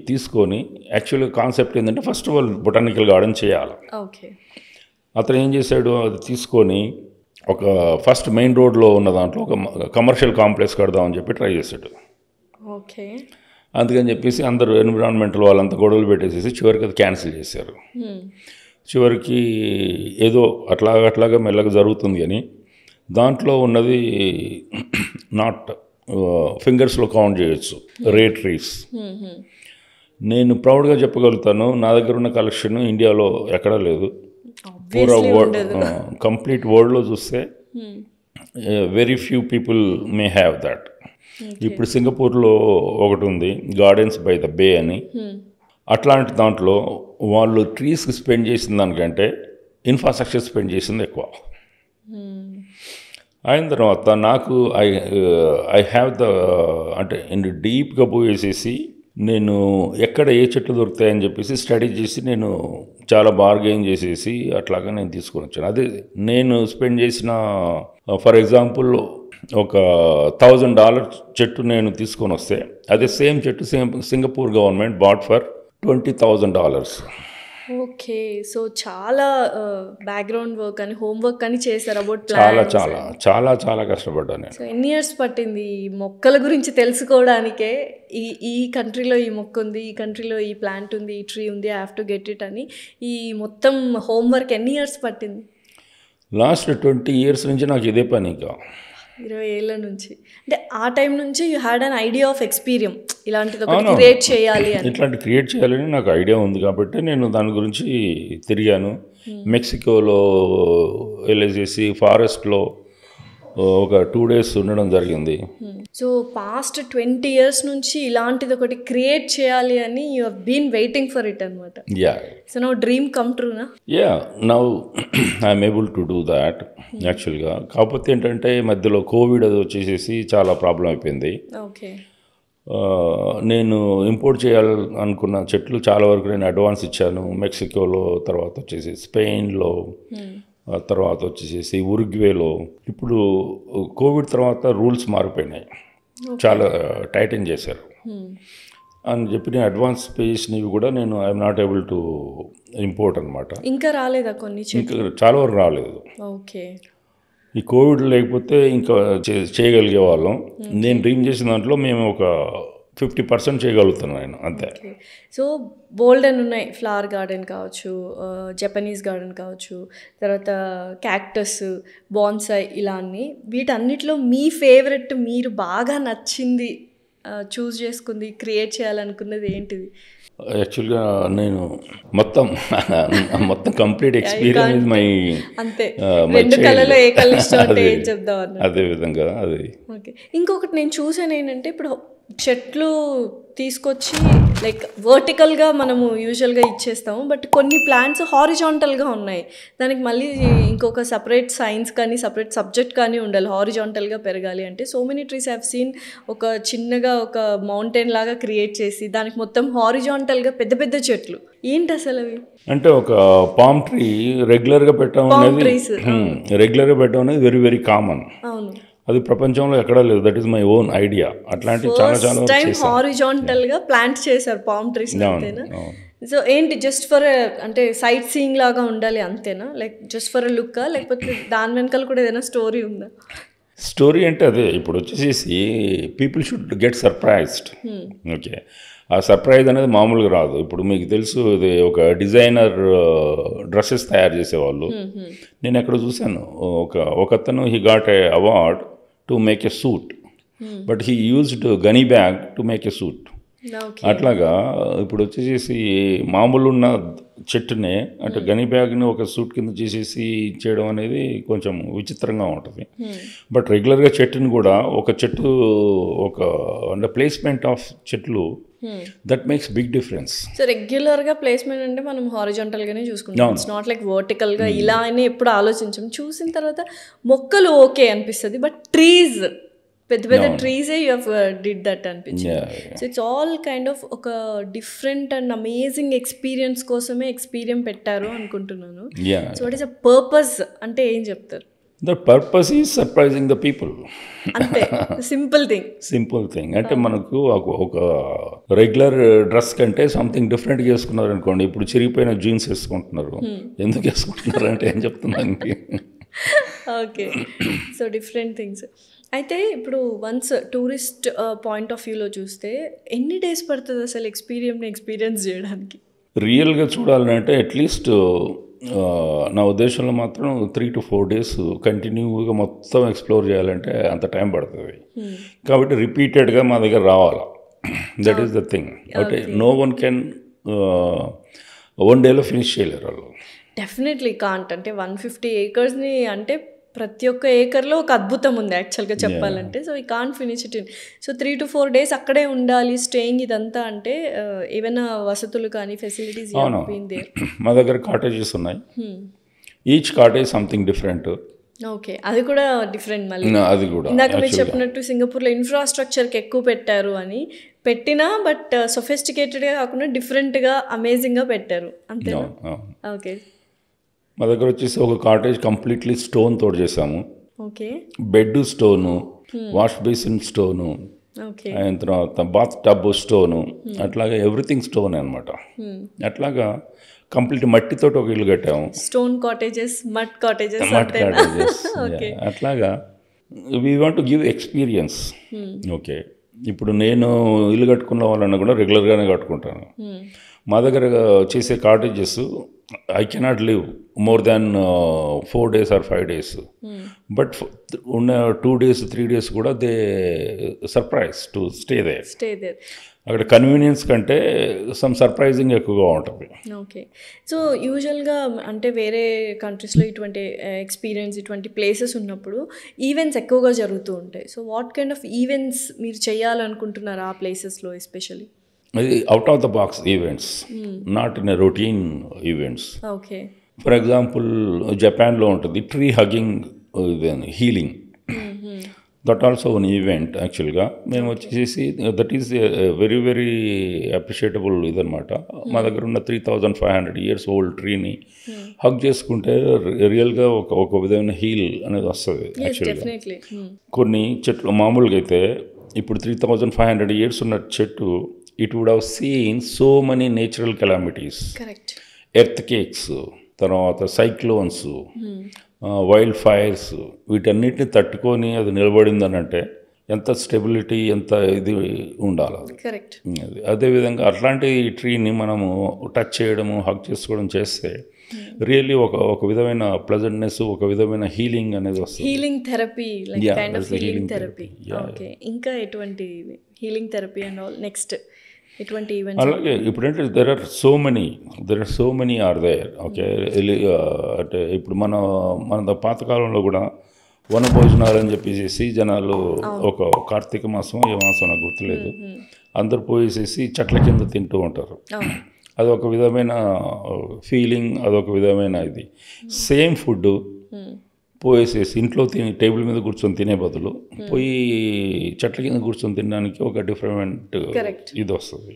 తీసుకొని యాక్చువల్గా కాన్సెప్ట్ ఏంటంటే first of all botanical garden చేయాలి. అతను ఏం చేశాడు, అది తీసుకొని ఒక ఫస్ట్ మెయిన్ రోడ్లో ఉన్న దాంట్లో ఒక కమర్షియల్ కాంప్లెక్స్ కడదామని చెప్పి ట్రై చేశాడు. ఓకే. అందుకని చెప్పేసి అందరూ ఎన్విరాన్మెంటల్ వాళ్ళంతా గొడవలు పెట్టేసేసి చివరికి అది క్యాన్సిల్ చేశారు. చివరికి ఏదో అట్లాగా మెల్లగా జరుగుతుంది కానీ దాంట్లో ఉన్నది నాట్ ఫింగర్స్లో కౌంట్ చేయొచ్చు రేర్ ట్రీస్. నేను ప్రౌడ్గా చెప్పగలుగుతాను నా దగ్గర ఉన్న కలెక్షన్ ఇండియాలో ఎక్కడా లేదు. పూరా కంప్లీట్ వరల్డ్లో చూస్తే very few people may have that. ఇప్పుడు సింగపూర్లో ఒకటి ఉంది గార్డెన్స్ బై ద బే అని. అట్లాంటి దాంట్లో వాళ్ళు ట్రీస్కి స్పెండ్ చేసిన దానికంటే ఇన్ఫ్రాస్ట్రక్చర్ స్పెండ్ చేసింది ఎక్కువ. అయిన తర్వాత నాకు ఐ హ్యావ్ ద అంటే డీప్గా పోయేసేసి నేను ఎక్కడ ఏ చెట్లు దొరుకుతాయని చెప్పేసి స్టడీ చేసి నేను చాలా బార్గెయిన్ చేసేసి అట్లాగా నేను తీసుకొని వచ్చాను. అదే నేను స్పెండ్ చేసిన ఫర్ ఎగ్జాంపుల్ ఒక $1,000 చెట్టు నేను తీసుకొని వస్తే అదే సేమ్ చెట్టు Singapore government bought for $20,000. Okay. So చాలా బ్యాక్గ్రౌండ్ వర్క్ అని హోంవర్క్ అని చేశారు అబౌట్ చాలా చాలా చాలా చాలా కష్టపడ్డాను నేను. సో ఎన్ని ఇయర్స్ పట్టింది ఈ మొక్కల గురించి తెలుసుకోవడానికే? ఈ కంట్రీలో ఈ మొక్క ఉంది, ఈ కంట్రీలో ఈ ప్లాంట్ ఉంది, ఈ ట్రీ ఉంది, I have to get it అని ఈ మొత్తం హోంవర్క్ ఎన్ని ఇయర్స్ పట్టింది? లాస్ట్ 20 years నుంచి నాకు ఇదే పని. ఇంకా 20 ఏళ్ళ నుంచి అంటే ఆ టైం నుంచి you had an idea of experience ఇలాంటిది ఒకటి క్రియేట్ చేయాలి అని. ఇట్లాంటి క్రియేట్ చేయాలని నాకు ఐడియా ఉంది కాబట్టి నేను దాని గురించి తిరిగాను. మెక్సికోలో వెళ్ళేసేసి ఫారెస్ట్లో ఒక 2 days ఉండడం జరిగింది. సో పాస్ట్ 20 years నుంచి ఇలాంటిది ఒకటి క్రియేట్ చేయాలి అని you have been waiting for it అనమాట. సో నౌ డ్రీమ్ కమ్ ట్రూనా? Now I'm able to do that యాక్చువల్గా. కాకపోతే ఏంటంటే మధ్యలో కోవిడ్ అది వచ్చేసేసి చాలా ప్రాబ్లం అయిపోయింది. ఓకే. నేను ఇంపోర్ట్ చేయాలనుకున్న చెట్లు చాలా వరకు నేను అడ్వాన్స్ ఇచ్చాను. మెక్సికోలో, తర్వాత వచ్చేసి స్పెయిన్లో, తర్వాత వచ్చేసి ఉరుగ్వేలో. ఇప్పుడు కోవిడ్ తర్వాత రూల్స్ మారిపోయినాయి, చాలా టైటన్ చేశారు అని చెప్పి నేను అడ్వాన్స్ పే చేసినవి కూడా నేను I'm not able to import అనమాట. ఇంకా రాలేదా కొన్ని? ఇంకా చాలా వరకు రాలేదు. ఓకే. ఈ కోవిడ్ లేకపోతే ఇంకా చేయగలిగే వాళ్ళం. నేను డ్రీమ్ చేసిన దాంట్లో మేము ఒక 50% చేయగలుగుతున్నాను అంతే. సో బోల్డ్ అని ఉన్నాయి. ఫ్లవర్ గార్డెన్ కావచ్చు, జపనీస్ గార్డెన్ కావచ్చు, తర్వాత క్యాక్టస్, బాన్సాయ్, ఇలా అన్ని. వీటన్నిటిలో మీ ఫేవరెట్, మీరు బాగా నచ్చింది, చూస్ చేసుకుంది, క్రియేట్ చేయాలనుకున్నది ఏంటిది? యాక్చువల్గా నేను మొత్తం కంప్లీట్ ఎక్స్పీరియన్స్ మై అంతే. రెండు కళలో ఏ కళ ఇష్టం అంటే ఏం చెప్దాం అన్న అదే విధంగా అది. ఓకే. ఇంకొకటి నేను చూసాను ఏంటంటే, ఇప్పుడు చెట్లు తీసుకొచ్చి లైక్ వర్టికల్గా మనము యూజువల్గా ఇచ్చేస్తాము, బట్ కొన్ని ప్లాంట్స్ హారిజాంటల్గా ఉన్నాయి. దానికి మళ్ళీ ఇంకొక సపరేట్ సైన్స్ కానీ సపరేట్ సబ్జెక్ట్ కానీ ఉండాలి హారిజాంటల్గా పెరగాలి అంటే. So many trees have seen ఒక చిన్నగా ఒక మౌంటైన్ లాగా క్రియేట్ చేసి దానికి మొత్తం హారిజాంటల్గా పెద్ద పెద్ద చెట్లు. ఏంటి అసలు అవి? అంటే ఒక పామ్ ట్రీ రెగ్యులర్గా పెట్టడం అనేది వెరీ వెరీ కామన్. అవును, అది ప్రపంచంలో ఎక్కడా లేదు. That is my own idea. అట్లాంటి చాలా టైం హారిజాంటల్ గా ప్లాంట్ చేశారు పామ్ ట్రీస్, అంతేనా? సో ఏంటి, జస్ట్ ఫర్ అంటే సైట్ సీయింగ్ లాగా ఉండాలి అంతేనా? లైక్ జస్ట్ ఫర్ లుక్, లేకపోతే దాని వెనకాల కూడా ఏదైనా స్టోరీ ఉందా? స్టోరీ అంటే అదే, ఇప్పుడు వచ్చేసి people should get surprised. Okay, ఆ సర్ప్రైజ్ అనేది మామూలుగా రాదు. ఇప్పుడు మీకు తెలుసు, ఇది ఒక డిజైనర్ డ్రెస్సెస్ తయారు చేసేవాళ్ళు. నేను ఎక్కడ చూశాను, ఒకతను he got a award to make a suit, but he used gunny bag to make a suit. అట్లాగా ఇప్పుడు వచ్చేసి మామూలు ఉన్న చెట్టునే అంటే గనీ బ్యాగ్ని ఒక సూట్ కింద చేసేసి చేయడం అనేది కొంచెం విచిత్రంగా ఉంటుంది. బట్ రెగ్యులర్గా చెట్టుని కూడా ఒక చెట్టు ఒక అంటే ప్లేస్మెంట్ ఆఫ్ చెట్లు that makes big difference. So రెగ్యులర్గా ప్లేస్మెంట్ అంటే మనం హారిజాంటల్గానే చూసుకుంటాం. ఇట్స్ నాట్ లైక్ వర్టికల్గా ఇలా అని ఎప్పుడు ఆలోచించాం. చూసిన తర్వాత మొక్కలు ఓకే అనిపిస్తుంది, బట్ ట్రీస్, పెద్ద పెద్ద ట్రీసే యూ హ్యావ్ డిడ్ దట్ అనిపించింది. So it's all kind of ఒక డిఫరెంట్ అండ్ అమేజింగ్ ఎక్స్పీరియన్స్ కోసమే ఎక్స్పీరియన్స్ పెట్టారు అనుకుంటున్నాను. So what is a purpose అంటే ఏం చెప్తారు? The purpose is surprising the people. అంతే, సింపుల్ థింగ్. అంటే మనకు ఒక రెగ్యులర్ డ్రెస్ కంటే సంథింగ్ డిఫరెంట్గా వేసుకున్నారు అనుకోండి. ఇప్పుడు చిరిగిపోయిన జీన్స్ వేసుకుంటున్నారు. ఎందుకు వేసుకుంటున్నారు అంటే ఏం చెప్తున్నాను? Okay, so different things. అయితే ఇప్పుడు వన్స్ టూరిస్ట్ పాయింట్ ఆఫ్ వ్యూలో చూస్తే ఎన్ని డేస్ పడుతుంది అసలు ఎక్స్పీరియన్స్ చేయడానికి? రియల్గా చూడాలంటే అట్లీస్ట్ నా ఉద్దేశంలో మాత్రం 3 to 4 days కంటిన్యూగా మొత్తం ఎక్స్ప్లోర్ చేయాలంటే అంత టైం పడుతుంది. కాబట్టి రిపీటెడ్గా మా దగ్గర రావాలి. That is the thing. అంటే నో వన్ కెన్ వన్ డేలో ఫినిష్ చేయలేరు వాళ్ళు. Definitely can't. అంటే 150 acresని అంటే ప్రతి ఒక్క ఏకర్లో ఒక అద్భుతం ఉంది యాక్చువల్గా చెప్పాలంటే. సో ఈ can't finish it in. So 3 to 4 days అక్కడే ఉండాలి, స్టేయింగ్ ఇదంతా అంటే ఏమైనా వసతులు కానీ ఫెసిలిటీస్? మా దగ్గర కాటేజెస్ ఉన్నాయి. Each cottage something different. Okay, అది కూడా డిఫరెంట్. మళ్ళీ అది కూడా ఇందాక మీరు చెప్పినట్టు సింగపూర్లో ఇన్ఫ్రాస్ట్రక్చర్కి ఎక్కువ పెట్టారు అని పెట్టినా, బట్ సొఫిస్టికేటెడ్గా కాకుండా డిఫరెంట్గా అమేజింగ్గా పెట్టారు అంతే. ఓకే, మా దగ్గర వచ్చేసి ఒక కాటేజ్ కంప్లీట్లీ స్టోన్ తోటి చేసాము. Okay, bed stone, wash basin stone, అయిన తర్వాత బాత్ టబ్ స్టోను, అట్లాగా ఎవ్రీథింగ్ స్టోన్ అనమాట. అట్లాగా కంప్లీట్ మట్టితోటి ఒక ఇల్లు కట్టాము. Stone cottages, mud cottages. అట్లాగా we want to give experience. Okay, ఇప్పుడు నేను ఇల్లు కట్టుకున్న వాళ్ళన్నా కూడా రెగ్యులర్గానే కట్టుకుంటాను. మా దగ్గర చేసే cottages I cannot live more than 4 days or 5 days. But ఉన్న 2 days 3 days కూడా they surprise to stay there. అక్కడ కన్వీనియన్స్ కంటే సమ్ సర్ప్రైజింగ్ ఎక్కువగా ఉంటుంది. ఓకే, సో యూజువల్గా అంటే వేరే కంట్రీస్లో ఇటువంటి ఎక్స్పీరియన్స్, ఇటువంటి ప్లేసెస్ ఉన్నప్పుడు ఈవెంట్స్ ఎక్కువగా జరుగుతూ ఉంటాయి. So what kind of events మీరు చేయాలనుకుంటున్నారు ఆ ప్లేసెస్లో ఎస్పెషల్లీ? అది out of the box events, not in a routine events. Okay, for example జపాన్లో ఉంటుంది tree hugging healing. That also one event యాక్చువల్గా. మేము వచ్చేసి that is very very appreciable ఇదనమాట. మా దగ్గర ఉన్న 3500 years ఓల్డ్ ట్రీని హగ్ చేసుకుంటే రియల్గా ఒక విధమైన హీల్ అనేది వస్తుంది యాక్చువల్గా. కొన్ని చెట్లు మామూలుగా అయితే ఇప్పుడు 3500 years ఉన్న చెట్టు, it would have seen so many natural calamities, earthquakes, తర్వాత సైక్లోన్స్, వైల్డ్ ఫైర్స్, వీటన్నిటిని తట్టుకొని అది నిలబడిందని అంటే ఎంత స్టెబిలిటీ, ఎంత ఇది ఉండాలి. అదేవిధంగా అట్లాంటి ట్రీని మనము టచ్ చేయడము, హగ్ చేసుకోవడం చేస్తే రియల్లీ ఒక విధమైన ప్లెజెంట్నెస్, ఒక విధమైన హీలింగ్ అనేది వస్తుంది. Healing therapy, healing therapy. Okay, ఇంకా ఎటువంటి healing therapy and all next ఎటువంటి ఈవెంట్స్? అలాగే ఇప్పుడంటే there are so many are there. Okay, అంటే ఇప్పుడు మన పాతకాలంలో కూడా వన భోజనాలు అని చెప్పేసి జనాలు ఒక కార్తీక మాసం, ఏ మాసం నాకు గుర్తులేదు, అందరు పోయేసేసి చెట్ల కింద తింటూ ఉంటారు. అదొక విధమైన ఫీలింగ్, అదొక విధమైన ఇది. సేమ్ ఫుడ్ పోయేసేసి ఇంట్లో టేబుల్ మీద కూర్చొని తినే బదులు పోయి చెట్ల కింద కూర్చొని తినడానికి ఒక డిఫరెంట్ ఇది వస్తుంది.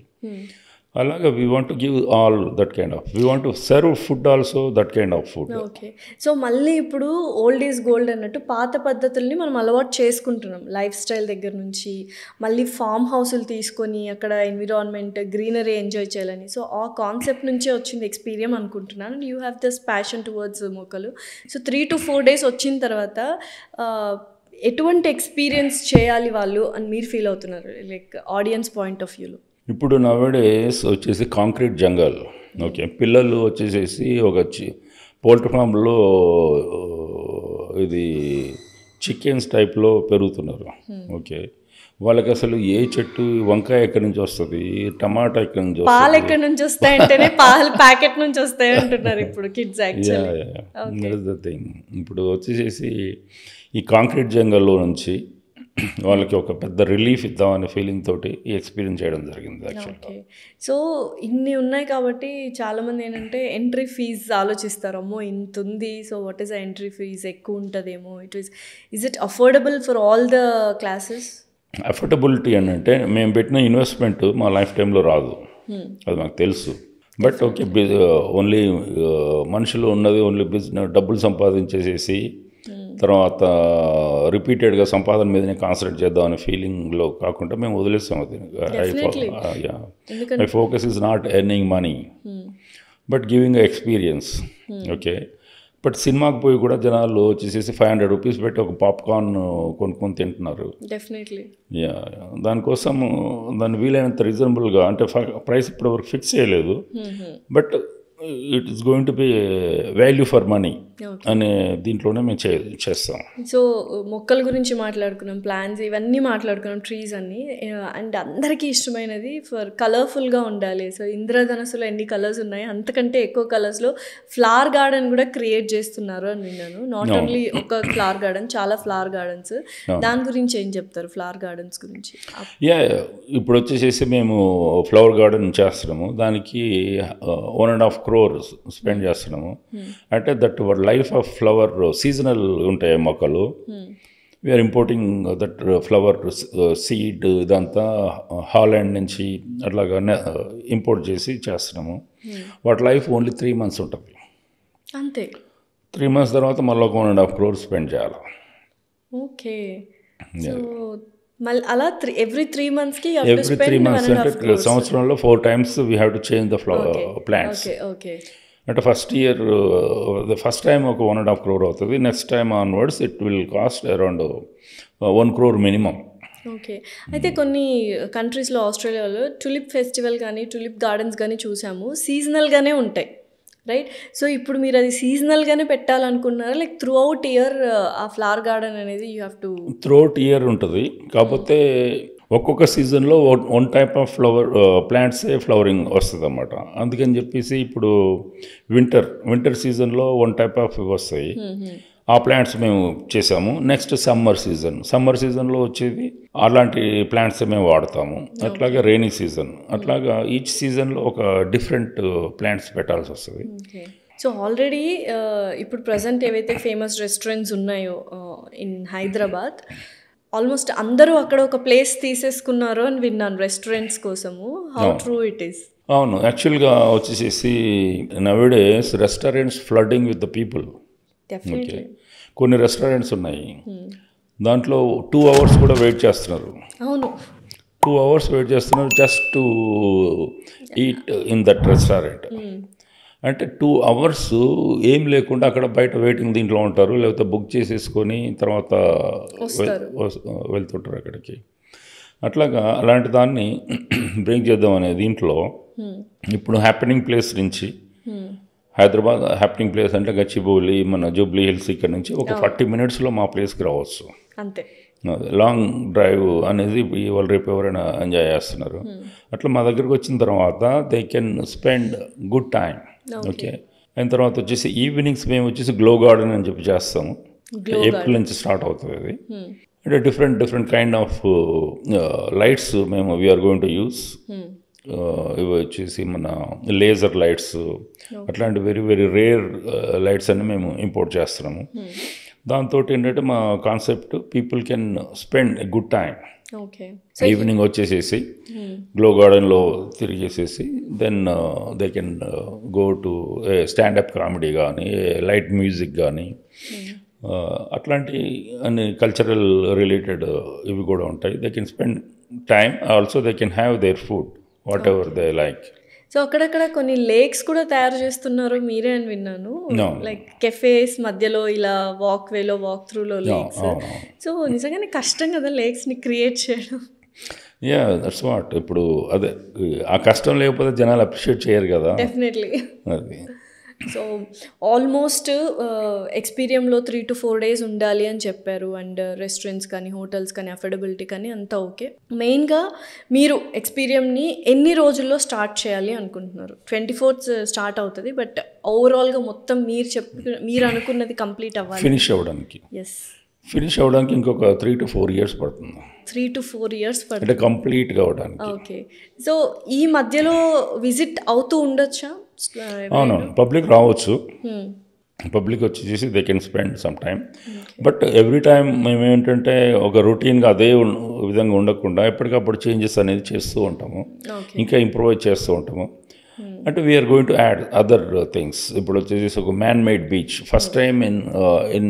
అలాగే we want to give all that kind of, we want to serve food also that kind of food. Okay, so మళ్ళీ ఇప్పుడు ఓల్డ్ ఈజ్ గోల్డ్ అన్నట్టు పాత పద్ధతుల్ని మనం అలవాటు చేసుకుంటున్నాం. లైఫ్ స్టైల్ దగ్గర నుంచి మళ్ళీ ఫామ్ హౌస్లు తీసుకొని అక్కడ ఎన్విరాన్మెంట్, గ్రీనరీ ఎంజాయ్ చేయాలని. సో ఆ కాన్సెప్ట్ నుంచే వచ్చింది ఎక్స్పీరియన్స్ అనుకుంటున్నాను. You have this passion towards మొక్కలు. సో 3 to 4 days వచ్చిన తర్వాత ఎటువంటి ఎక్స్పీరియన్స్ చేయాలి వాళ్ళు అని మీరు ఫీల్ అవుతున్నారు, లైక్ ఆడియన్స్ పాయింట్ ఆఫ్ వ్యూలో? ఇప్పుడు నవేడేస్ వచ్చేసి కాంక్రీట్ జంగల్. ఓకే, పిల్లలు వచ్చేసేసి ఒక పోల్ట్రీ ఫామ్లో ఇది చికెన్స్ టైప్లో పెరుగుతున్నారు. ఓకే, వాళ్ళకి అసలు ఏ చెట్టు, వంకాయ ఎక్కడి నుంచి వస్తుంది, టమాటా ఎక్కడి నుంచి వస్తుంది, పాలు ఎక్కడి నుంచి వస్తాయంటేనే పాలు ప్యాకెట్ నుంచి వస్తాయి అంటున్నారు ఇప్పుడు కిడ్స్. యాక్చువల్లీ థింగ్ ఇప్పుడు వచ్చేసేసి ఈ కాంక్రీట్ జంగల్లో నుంచి వాళ్ళకి ఒక పెద్ద రిలీఫ్ ఇద్దామనే ఫీలింగ్ తోటి ఈ ఎక్స్పీరియన్స్ చేయడం జరిగింది యాక్చువల్గా. సో ఇన్ని ఉన్నాయి కాబట్టి చాలామంది ఏంటంటే ఎంట్రీ ఫీజ్ ఆలోచిస్తారు, అమ్మో ఇంత ఉంది, so what is a entry fees, ఎక్కువ ఉంటుందేమో, is it affordable for all the classes? Affordability అని అంటే మేము పెట్టిన ఇన్వెస్ట్మెంట్ మా లైఫ్ టైంలో రాదు, అది మాకు తెలుసు. బట్ ఓకే, ఓన్లీ మనుషులు ఉన్నది ఓన్లీ బిజినెస్, డబ్బులు సంపాదించేసేసి తర్వాత రిపీటెడ్గా సంపాదన మీదనే కాన్సన్ట్రేట్ చేద్దాం అనే ఫీలింగ్లో కాకుండా మేము వదిలేస్తాం అది. My focus is not earning money but giving experience. Okay, but సినిమాకి పోయి కూడా జనాలు వచ్చేసేసి 500 rupees పెట్టి ఒక పాప్కార్న్ కొనుక్కొని తింటున్నారు. డెఫినెట్లీ దానికోసం దాన్ని వీలైనంత రీజనబుల్గా, అంటే ప్రైస్ ఇప్పటివరకు ఫిక్స్ చేయలేదు, but it is going to be value for money అనే దీంట్లోనే మేము చేస్తాం. సో మొక్కల గురించి మాట్లాడుకున్నాం, ప్లాన్స్ ఇవన్నీ మాట్లాడుకున్నాం, ట్రీస్ అన్నీ. అండ్ అందరికీ ఇష్టమైనది ఫర్ కలర్ఫుల్గా ఉండాలి. సో ఇంద్రధనస్సులో ఎన్ని కలర్స్ ఉన్నాయి, అంతకంటే ఎక్కువ కలర్స్లో ఫ్లవర్ గార్డెన్ కూడా క్రియేట్ చేస్తున్నారు అని విన్నాను. నాట్ ఓన్లీ ఒక ఫ్లవర్ గార్డెన్, చాలా ఫ్లవర్ గార్డెన్స్. దాని గురించి ఏం చెప్తారు, ఫ్లవర్ గార్డెన్స్ గురించి? ఇప్పుడు వచ్చేసేసి మేము ఫ్లవర్ గార్డెన్ చేస్తున్నాము, దానికి 1.5 crores స్పెండ్ చేస్తున్నాము. అంటే that life of flower seasonal ఉంటాయి మొక్కలు. We're importing that flower seed ఇదంతా హాలాండ్ నుంచి అట్లాగా ఇంపోర్ట్ చేస్తున్నాము. వాటి లైఫ్ ఓన్లీ 3 months ఉంటుంది అంతే. 3 months తర్వాత మళ్ళీ 1.5 crores స్పెండ్ చేయాలి. ఓకే, సో మళ్ళీ అలా ఎవ్రీ 3 monthsకి ఎవ్రీ 3 months అంటే సంవత్సరంలో 4 times we have to change the flower plants. Okay, అంటే ఫస్ట్ ఇయర్ ఫస్ట్ టైం ఒక 1.5 crore అవుతుంది, next time onwards it will cost around 1 crore minimum. Okay, అయితే కొన్ని కంట్రీస్లో, ఆస్ట్రేలియాలో టులిప్ ఫెస్టివల్ కానీ టులిప్ గార్డెన్స్ కానీ చూసాము, సీజనల్గానే ఉంటాయి, రైట్? సో ఇప్పుడు మీరు అది సీజనల్గానే పెట్టాలనుకున్నారా, లైక్ త్రూ అవుట్ ఇయర్ ఆ ఫ్లవర్ గార్డెన్ అనేది you have to? Through out year ఉంటుంది, కాకపోతే ఒక్కొక్క సీజన్లో 1 type ఆఫ్ ప్లాంట్సే ఫ్లవరింగ్ వస్తుంది అన్నమాట. అందుకని చెప్పేసి ఇప్పుడు వింటర్ సీజన్లో 1 type ఆఫ్ వస్తాయి, ఆ ప్లాంట్స్ మేము చేసాము. నెక్స్ట్ సమ్మర్ సీజన్లో వచ్చేది అలాంటి ప్లాంట్స్ మేము వాడతాము. అట్లాగే రైనీ సీజన్, అట్లాగా ఈచ్ సీజన్లో ఒక డిఫరెంట్ ప్లాంట్స్ పెట్టాల్సి వస్తుంది. సో ఆల్రెడీ ఇప్పుడు ప్రజెంట్ ఏవైతే ఫేమస్ రెస్టారెంట్స్ ఉన్నాయో ఇన్ హైదరాబాద్, ఆల్మోస్ట్ అందరూ అక్కడ ఒక ప్లేస్ తీసేసుకున్నారు అని విన్నాను రెస్టారెంట్స్ కోసము. How true it is? అవును, యాక్చువల్గా వచ్చేసేసి nowadays restaurants flooding with the people. Okay, కొన్ని రెస్టారెంట్స్ ఉన్నాయి, దాంట్లో 2 hours కూడా వెయిట్ చేస్తున్నారు. అవును, 2 hours వెయిట్ చేస్తున్నారు just to eat in that restaurant. అంటే 2 hours ఏం లేకుండా అక్కడ బయట వెయిటింగ్ దీంట్లో ఉంటారు, లేకపోతే బుక్ చేసేసుకొని తర్వాత వెళ్తుంటారు అక్కడికి. అట్లాగా అలాంటి దాన్ని బ్రేక్ చేద్దాం అనే దీంట్లో ఇప్పుడు హ్యాపెనింగ్ ప్లేస్ నుంచి హైదరాబాద్ హ్యాపెనింగ్ ప్లేస్ అంటే గచ్చిబౌలి, మన జూబ్లీ హిల్స్ ఇక్కడ నుంచి ఒక 40 minutesలో మా ప్లేస్కి రావచ్చు. అంతే, లాంగ్ డ్రైవ్ అనేది ఇవాళ రేపు ఎవరైనా ఎంజాయ్ చేస్తున్నారు. అట్లా మా దగ్గరికి వచ్చిన తర్వాత they can spend good time. Okay, అయిన తర్వాత వచ్చేసి ఈవినింగ్స్ మేము వచ్చేసి గ్లో గార్డెన్ అని చెప్పి చేస్తాము. ఏప్రిల్ నుంచి స్టార్ట్ అవుతుంది అది. అంటే డిఫరెంట్ కైండ్ ఆఫ్ లైట్స్ మేము వీఆర్ గోయింగ్ టు యూస్. ఇవి వచ్చేసి మన లేజర్ లైట్స్, అట్లాంటి వెరీ వెరీ రేర్ లైట్స్ అన్ని మేము ఇంపోర్ట్ చేస్తున్నాము. దాంతో ఏంటంటే మా concept people can spend a good time. Evening వచ్చేసేసి గ్లో గార్డెన్లో తిరిగేసేసి then they can go to stand up comedy కానీ, లైట్ మ్యూజిక్ కానీ, అట్లాంటి అన్ని కల్చరల్ రిలేటెడ్ ఇవి కూడా ఉంటాయి. They can spend time, also they can have their food what ever they like. So అక్కడక్కడ కొన్ని లేక్స్ కూడా తయారు చేస్తున్నారు మీరే అని విన్నాను. లైక్ కెఫేస్ మధ్యలో ఇలా వాక్ వేలో వాక్ త్రూలో లేక్స్. సో నిజంగానే కష్టం కదా లేక్స్ని క్రియేట్ చేయడం. Yeah, that's what. ఇప్పుడు అదే ఆ కష్టం లేకపోతే జనాలు అప్రిషియేట్ చేయరు కదా. డెఫినెట్లీ. అది సో ఆల్మోస్ట్ ఎక్స్పీరియంలో 3 to 4 days ఉండాలి అని చెప్పారు. అండ్ రెస్టారెంట్స్ కానీ, హోటల్స్ కానీ, అఫోర్డబిలిటీ కానీ అంతా ఓకే. మెయిన్గా మీరు ఎక్స్పీరియంని ఎన్ని రోజుల్లో స్టార్ట్ చేయాలి అనుకుంటున్నారు? 24th స్టార్ట్ అవుతుంది, బట్ ఓవరాల్గా మొత్తం మీరు అనుకున్నది కంప్లీట్ అవ్వాలి, ఫినిష్ అవ్వడానికి. ఎస్, ఫినిష్ అవ్వడానికి ఇంకొక 3 to 4 years పడుతుంది. 3 to 4 years పడుతుంది అంటే కంప్లీట్గా అవ్వడానికి. ఓకే, సో ఈ మధ్యలో విజిట్ అవుతూ ఉండొచ్చా? అవును, పబ్లిక్ రావచ్చు. పబ్లిక్ వచ్చేసి they can spend some time. But every time మేము ఏంటంటే ఒక రొటీన్గా అదే విధంగా ఉండకుండా ఎప్పటికప్పుడు చేంజెస్ అనేది చేస్తూ ఉంటాము, ఇంకా ఇంప్రూవైజ్ చేస్తూ ఉంటాము. అంటే we're going to add other things. ఇప్పుడు వచ్చేసి ఒక man made beach first time in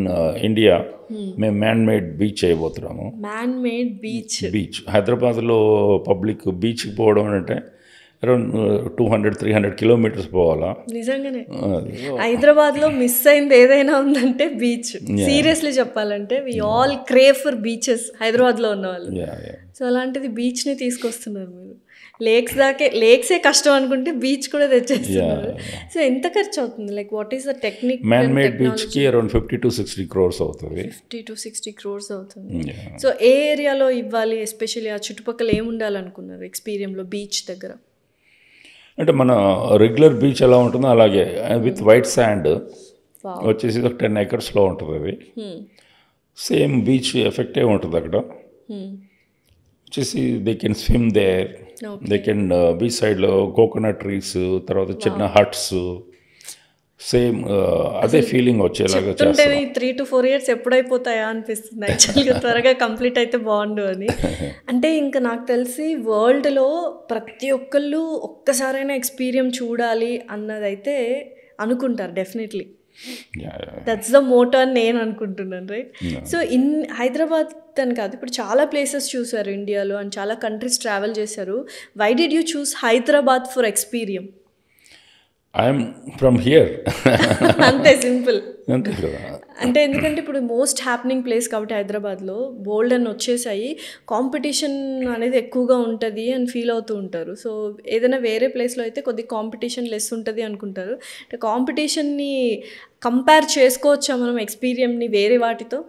India మేము మ్యాన్ మేడ్ బీచ్ చేయబోతున్నాము. మ్యాన్ మేడ్ బీచ్ హైదరాబాద్లో పబ్లిక్ బీచ్కి పోవడం అంటే అరౌండ్ 200-300 kilometers పోవాలా. నిజంగానే హైదరాబాద్లో మిస్ అయింది ఏదైనా ఉందంటే బీచ్. సీరియస్లీ చెప్పాలంటే we all crave for beaches హైదరాబాద్లో ఉన్న వాళ్ళు. సో అలాంటిది బీచ్ని తీసుకొస్తున్నారు మీరు. లేక్సే కష్టం అనుకుంటే బీచ్ కూడా తెచ్చేస్తున్నారు. సో ఎంత ఖర్చు అవుతుంది? Like what is the technique? Man made బీచ్కి అరౌండ్ 50 to 60 crores అవుతుంది. 50 to 60 crores అవుతుంది. సో ఏ ఏరియాలో ఇవ్వాలి? ఎస్పెషల్లీ ఆ చుట్టుపక్కల ఏముండాలనుకున్నారు ఎక్స్పీరియంలో బీచ్ దగ్గర? అంటే మన రెగ్యులర్ బీచ్ ఎలా ఉంటుందో అలాగే విత్ వైట్ శాండ్ వచ్చేసి ఒక 10 acres ఉంటుంది. అది సేమ్ బీచ్ ఎఫెక్టే ఉంటుంది అక్కడ. వచ్చేసి they can swim there, they can beach సైడ్లో కోకోనట్ ట్రీస్, తర్వాత చిన్న హట్స్, సేమ్ అదే ఫీలింగ్ వచ్చేలాగా చేస్తారు. 3 to 4 years ఎప్పుడైపోతాయా అనిపిస్తుంది యాక్చువల్గా. త్వరగా కంప్లీట్ అయితే బాగుండు అని. అంటే ఇంకా నాకు తెలిసి వరల్డ్లో ప్రతి ఒక్కళ్ళు ఒక్కసారైనా ఎక్స్పీరియన్స్ చూడాలి అన్నదైతే అనుకుంటారు డెఫినెట్లీ. దట్స్ ద మోటో అని నేను అనుకుంటున్నాను, రైట్? సో హైదరాబాద్ అని కాదు, ఇప్పుడు చాలా ప్లేసెస్ చూసారు ఇండియాలో అండ్ చాలా కంట్రీస్ ట్రావెల్ చేశారు. Why did you choose Hyderabad for experience? I'm from here. అంతే సింపుల్. అంతే కదా. అంటే ఎందుకంటే ఇప్పుడు మోస్ట్ హ్యాపెనింగ్ ప్లేస్ కాబట్టి హైదరాబాద్లో బోల్డ్ అని వచ్చేసాయి, కాంపిటీషన్ అనేది ఎక్కువగా ఉంటుంది అని ఫీల్ అవుతూ ఉంటారు. సో ఏదైనా వేరే ప్లేస్లో అయితే కొద్దిగా కాంపిటీషన్ లెస్ ఉంటుంది అనుకుంటారు. అంటే కాంపిటీషన్ని కంపేర్ చేసుకోవచ్చా మనం ఎక్స్పీరియన్స్ని వేరే వాటితో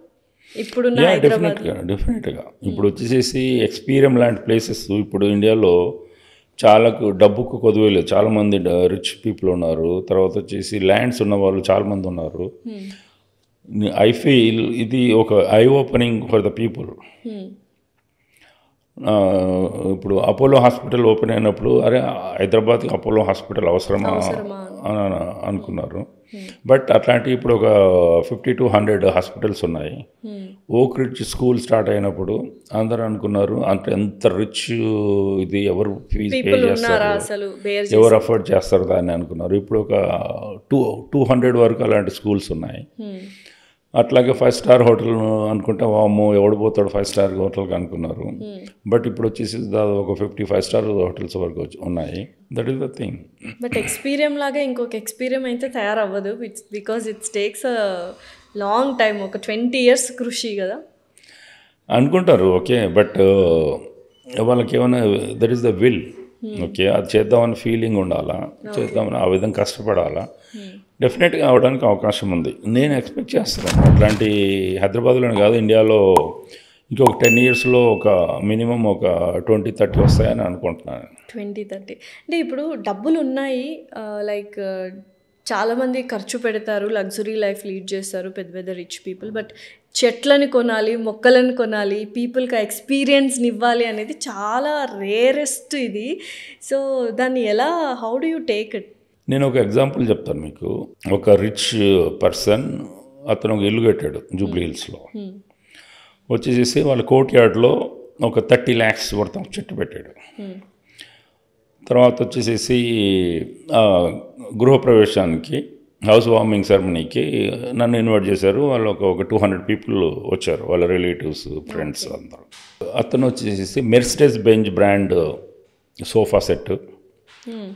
ఇప్పుడున్న హైదరాబాద్? డెఫినెట్గా. ఇప్పుడు వచ్చేసేసి ఎక్స్పీరియన్స్ లాంటి ప్లేసెస్ ఇప్పుడు ఇండియాలో చాలా డబ్బుకు కొదువేలేదు. చాలామంది రిచ్ పీపుల్ ఉన్నారు, తర్వాత వచ్చేసి ల్యాండ్స్ ఉన్న వాళ్ళు చాలామంది ఉన్నారు. ఐ ఫీల్ ఇది ఒక eye opening for the people. ఇప్పుడు అపోలో హాస్పిటల్ ఓపెన్ అయినప్పుడు అరే హైదరాబాద్కి అపోలో హాస్పిటల్ అవసరమా అని అనుకున్నారు. బట్ అట్లాంటి ఇప్పుడు ఒక 50 to 100 హాస్పిటల్స్ ఉన్నాయి. ఓక్ రిచ్ స్కూల్ స్టార్ట్ అయినప్పుడు అందరూ అనుకున్నారు అంటే ఎంత రిచ్ ఇది ఎవరు ఫీజు పే చేస్తారు, ఎవరు అఫోర్డ్ చేస్తారు దాన్ని అనుకున్నారు. ఇప్పుడు ఒక 200 వరకు అలాంటి స్కూల్స్ ఉన్నాయి. అట్లాగే 5 స్టార్ హోటల్ అనుకుంటే వామ్మో ఎవడు పోతాడు 5 స్టార్ హోటల్కి అనుకున్నారు. బట్ ఇప్పుడు వచ్చేసి దాదాపు ఒక 55 స్టార్ హోటల్స్ వరకు ఉన్నాయి. That is the thing. But experience లాగా ఇంకొక ఎక్స్పీరియన్స్ అయితే తయారవ్వదు, because it's takes a long time, ఒక 20 years కృషి కదా అనుకుంటారు. ఓకే, బట్ వాళ్ళకి ఏమైనా that is the will. Okay, అది చేద్దామని ఫీలింగ్ ఉండాలా, చేద్దామని ఆ విధంగా కష్టపడాలా, డెఫినెట్గా అవడానికి అవకాశం ఉంది. నేను ఎక్స్పెక్ట్ చేస్తున్నాను అట్లాంటి హైదరాబాద్లోనే కాదు, ఇండియాలో ఇంకొక 10 yearsలో ఒక మినిమం ఒక 20-30 వస్తాయని అనుకుంటున్నాను. 20-30 అంటే ఇప్పుడు డబ్బులు ఉన్నాయి, లైక్ చాలామంది ఖర్చు పెడతారు, లగ్జరీ లైఫ్ లీడ్ చేస్తారు పెద్ద పెద్ద రిచ్ పీపుల్. బట్ చెట్లను కొనాలి, మొక్కలను కొనాలి, పీపుల్కి ఎక్స్పీరియన్స్ని ఇవ్వాలి అనేది చాలా రేరెస్ట్ ఇది. సో దాన్ని ఎలా, how do you take it? నేను ఒక ఎగ్జాంపుల్ చెప్తాను మీకు. ఒక రిచ్ పర్సన్ అతను ఒక ఇల్లు కట్టాడు జూబ్లీ హిల్స్లో. వచ్చేసేసి వాళ్ళ కోర్ట్ యార్డ్లో ఒక 30 lakhs వర్త్ ఆఫ్ చెట్టు పెట్టాడు. తర్వాత వచ్చేసేసి గృహప్రవేశానికి, హౌస్ వార్మింగ్ సెరమనీకి నన్ను ఇన్వైట్ చేశారు. వాళ్ళు ఒక 200 people వచ్చారు, వాళ్ళ రిలేటివ్స్, ఫ్రెండ్స్ అందరూ. అతను వచ్చేసేసి Mercedes Benz brand sofa set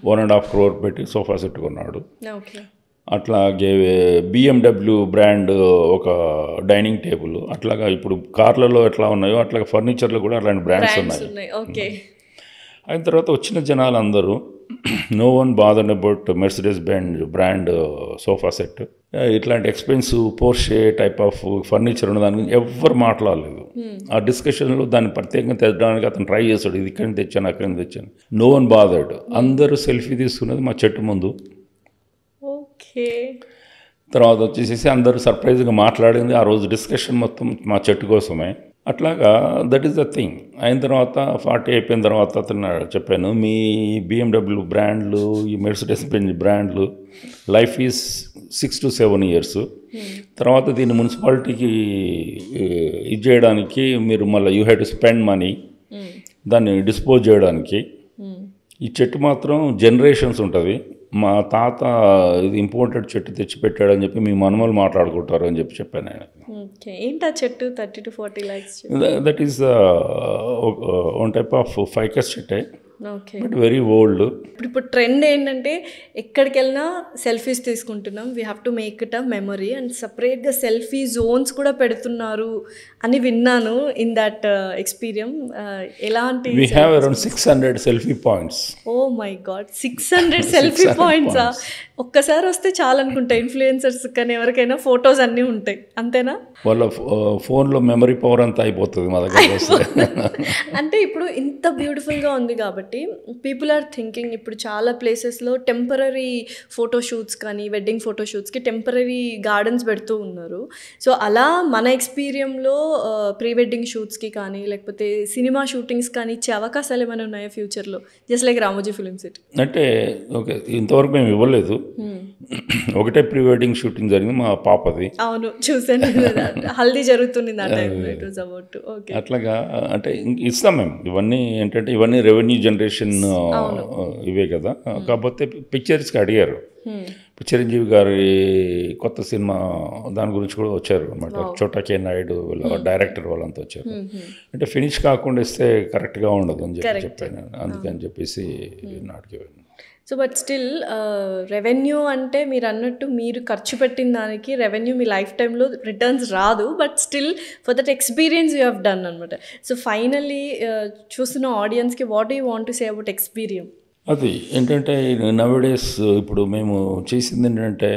1.5 crore పెట్టి సోఫా సెట్ కొన్నాడు. అట్లాగే BMW బ్రాండ్ ఒక డైనింగ్ టేబుల్. అట్లాగా ఇప్పుడు కార్లలో ఎట్లా ఉన్నాయో అట్లాగే ఫర్నిచర్లో కూడా అట్లాంటి బ్రాండ్స్ ఉన్నాయి. అయిన తర్వాత వచ్చిన జనాలు అందరూ no one bothered about Mercedes Benz brand sofa set, ఇట్లాంటి expensive Porsche type of furniture ఉన్న దాని గురించి ఎవ్వరు మాట్లాడలేదు. ఆ డిస్కషన్లో దాన్ని ప్రత్యేకంగా తెచ్చడానికి అతను ట్రై చేశాడు, ఇది ఇక్కడి నుంచి తెచ్చాను, అక్కడి నుంచి తెచ్చాను. No one bothered. అందరూ సెల్ఫీ తీసుకున్నది మా చెట్టు ముందు. తర్వాత వచ్చేసేసి అందరూ సర్ప్రైజ్గా మాట్లాడింది ఆ రోజు డిస్కషన్ మొత్తం మా చెట్టు కోసమే. అట్లాగా దట్ ఈస్ ద థింగ్. అయిన తర్వాత 40 అయిపోయిన తర్వాత అతను చెప్పాను, మీ BMW బ్రాండ్లు, ఈ మెర్సిడెస్ బెంజ్ బ్రాండ్లు లైఫ్ ఈజ్ 6 to 7 years. తర్వాత దీన్ని మున్సిపాలిటీకి ఇది చేయడానికి మీరు మళ్ళీ you have to spend money దాన్ని డిస్పోజ్ చేయడానికి. ఈ చెట్టు మాత్రం జనరేషన్స్ ఉంటుంది. మా తాత ఇది ఇంపోర్టెడ్ చెట్టు తెచ్చిపెట్టాడని చెప్పి మీ మనమలు మాట్లాడుకుంటారు అని చెప్పాను ఆయన. ఏంటా చెట్టు 30 to 40 lakhs? That is one type of ficus చెట్టే, బట్ వెరీ ఓల్డ్. ఇప్పుడు ట్రెండ్ ఏంటంటే ఎక్కడికి వెళ్ళినా సెల్ఫీస్ తీసుకుంటున్నాం, we have to make it a memory, and సపరేట్గా సెల్ఫీ జోన్స్ కూడా పెడుతున్నారు అని విన్నాను. ఇన్ దట్ ఎక్స్పీరియన్స్ ఎలాంటి? We have around 600 selfie points. Oh my god, 600 selfie పాయింట్సా? ఒక్కసారి వస్తే చాలా అనుకుంటా ఇన్ఫ్లుయెన్సర్స్ కానీ ఎవరికైనా ఫొటోస్ అన్నీ ఉంటాయి, అంతేనా? వాళ్ళ ఫోన్లో మెమరీ పవర్ అంతా అయిపోతుంది మా దగ్గర వస్తే. అంటే ఇప్పుడు ఇంత బ్యూటిఫుల్గా ఉంది కాబట్టి పీపుల్ ఆర్ థింకింగ్, ఇప్పుడు చాలా ప్లేసెస్లో టెంపరీ ఫోటోషూట్స్ కానీ వెడ్డింగ్ ఫోటోషూట్స్కి టెంపరీ గార్డెన్స్ పెడుతూ ఉన్నారు. సో అలా మన ఎక్స్పీరియన్స్లో ప్రీ వెడ్డింగ్ షూట్స్కి కానీ లేకపోతే సినిమా షూటింగ్స్ కానీ ఇచ్చే అవకాశాలు ఏమైనా ఉన్నాయా ఫ్యూచర్లో, just like Ramoji film city? అంటే ఓకే, ఇంతవరకు మేము ఇవ్వలేదు. ఒకటే ప్రీ వెడ్డింగ్ షూటింగ్ జరిగింది మా పాపది. అవును, చూసాను, హల్దీ జరుగుతుంది ఆ టైంలో. It was about to. Okay, అట్లాగా అంటే ఇస్తాం మేము. ఇవన్నీ ఏంటంటే ఇవన్నీ రెవెన్యూ జనరేషన్ ఇవే కదా. కాకపోతే పిక్చర్స్కి అడిగారు. చిరంజీవి గారి కొత్త సినిమా దాని గురించి కూడా వచ్చారు అనమాట. చోటా కే నాయుడు డైరెక్టర్ వాళ్ళంతా వచ్చారు. అంటే ఫినిష్ కాకుండా ఇస్తే కరెక్ట్గా ఉండదు అని చెప్పాను. అందుకని చెప్పేసి నాటికి. సో బట్ స్టిల్ రెవెన్యూ అంటే మీరు అన్నట్టు మీరు ఖర్చు పెట్టిన దానికి రెవెన్యూ మీ లైఫ్ టైంలో రిటర్న్స్ రాదు, but still for that experience you have done అనమాట. సో ఫైనల్లీ చూస్తున్న ఆడియన్స్కి what you want to say about experience? అది ఏంటంటే నవడేస్ ఇప్పుడు మేము చేసింది ఏంటంటే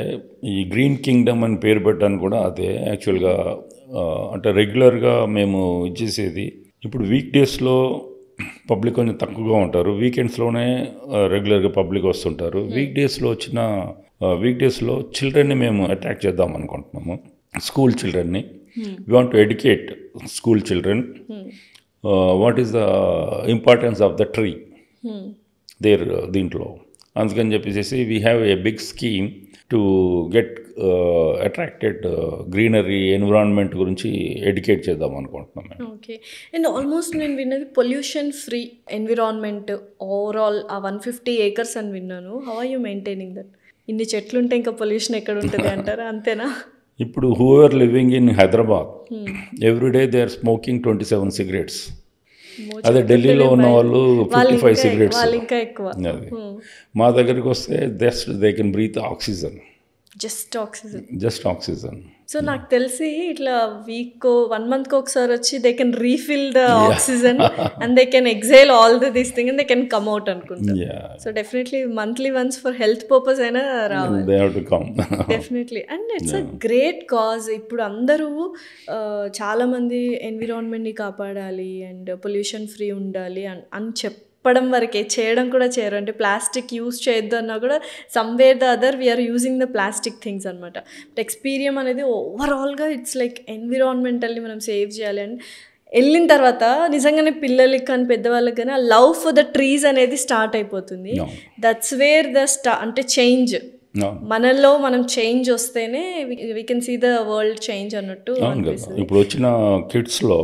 ఈ గ్రీన్ కింగ్డమ్ అని పేరు పెట్టడానికి కూడా అదే యాక్చువల్గా. అంటే రెగ్యులర్గా మేము ఇచ్చేసేది ఇప్పుడు వీక్ డేస్లో పబ్లిక్ కొంచెం తక్కువగా ఉంటారు, వీకెండ్స్లోనే రెగ్యులర్గా పబ్లిక్ వస్తుంటారు. వీక్ డేస్లో చిల్డ్రన్ని మేము అట్రాక్ట్ చేద్దాం అనుకుంటున్నాము, స్కూల్ చిల్డ్రన్ని. We want to educate school children what is the importance of the tree దీంట్లో. అందుకని చెప్పేసి we have a big scheme to get attracted greenery environment గురించి ఎడ్యుకేట్ చేద్దాం అనుకుంటున్నాం మేము. ఓకే. అండ్ ఆల్మోస్ట్ నేను విన్నది పొల్యూషన్ ఫ్రీ ఎన్విరాన్మెంట్ ఓవరాల్ ఆ 150 acres అని విన్నాను. How are you maintaining that? ఇన్ని చెట్లు ఉంటే ఇంకా పొల్యూషన్ ఎక్కడ ఉంటుంది అంటారా? అంతేనా? ఇప్పుడు whoever living in Hyderabad everyday they are smoking 27 cigarettes. అదే ఢిల్లీలో ఉన్న వాళ్ళు 55 cigarettes. వాళ్ళు ఇంకా ఎక్కువ. అది మా దగ్గరికి వస్తే they can breathe oxygen, just oxygen. So నాకు తెలిసి ఇట్లా వీక్ 1 month ఒకసారి వచ్చి they can refill the oxygen and they can exhale all this thing and they can come out అనుకుంటా. So definitely monthly once for health purpose అయినా రావాలి. They have to come definitely. And it's a great cause. ఇప్పుడు అందరూ చాలామంది ఎన్విరాన్మెంట్ని కాపాడాలి and pollution free ఉండాలి అని చెప్పడం వరకే, చేయడం కూడా చేయరు. అంటే ప్లాస్టిక్ యూజ్ చేయొద్దు అన్నా కూడా somewhere the other we're using the plastic things అనమాట. బట్ ఎక్స్పీరియం అనేది ఓవరాల్గా ఇట్స్ లైక్ ఎన్విరాన్మెంటల్ని మనం సేవ్ చేయాలి. అండ్ వెళ్ళిన తర్వాత నిజంగానే పిల్లలకి కానీ పెద్దవాళ్ళకి కానీ ఆ లవ్ ఫర్ ద ట్రీస్ అనేది స్టార్ట్ అయిపోతుంది. దట్స్ వేర్ ద అంటే చేంజ్ మనలో మనం చేంజ్ వస్తేనే we can see the world change అన్నట్టు. ఇప్పుడు వచ్చిన కిడ్స్లో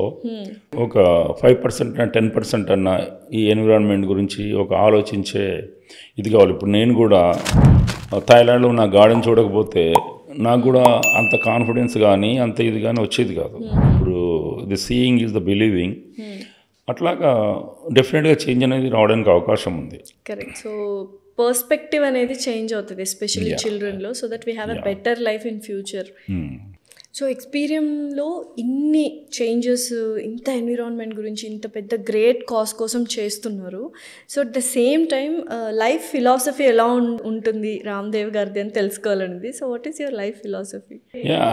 ఒక 5% 10% అన్న ఈ ఎన్విరాన్మెంట్ గురించి ఒక ఆలోచించే ఇది కావాలి. ఇప్పుడు నేను కూడా థాయిలాండ్లో నా గార్డెన్ చూడకపోతే నాకు కూడా అంత కాన్ఫిడెన్స్ కానీ అంత ఇది కానీ వచ్చేది కాదు. ఇప్పుడు the seeing is the believing. అట్లాగా డెఫినెట్గా చేంజ్ అనేది రావడానికి అవకాశం ఉంది. కరెక్ట్. సో పర్స్పెక్టివ్ అనేది చేంజ్ అవుతుంది ఎస్పెషల్లీ చిల్డ్రన్లో, so that we have a better life in future. So ఎక్స్పీరియంలో ఇన్ని చేంజెస్, ఇంత ఎన్విరాన్మెంట్ గురించి ఇంత పెద్ద గ్రేట్ కాజ్ కోసం చేస్తున్నారు. So at the same time life philosophy ఎలా ఉంటుంది రామ్దేవ్ గారిది అని తెలుసుకోవాలనేది. So what is your life philosophy?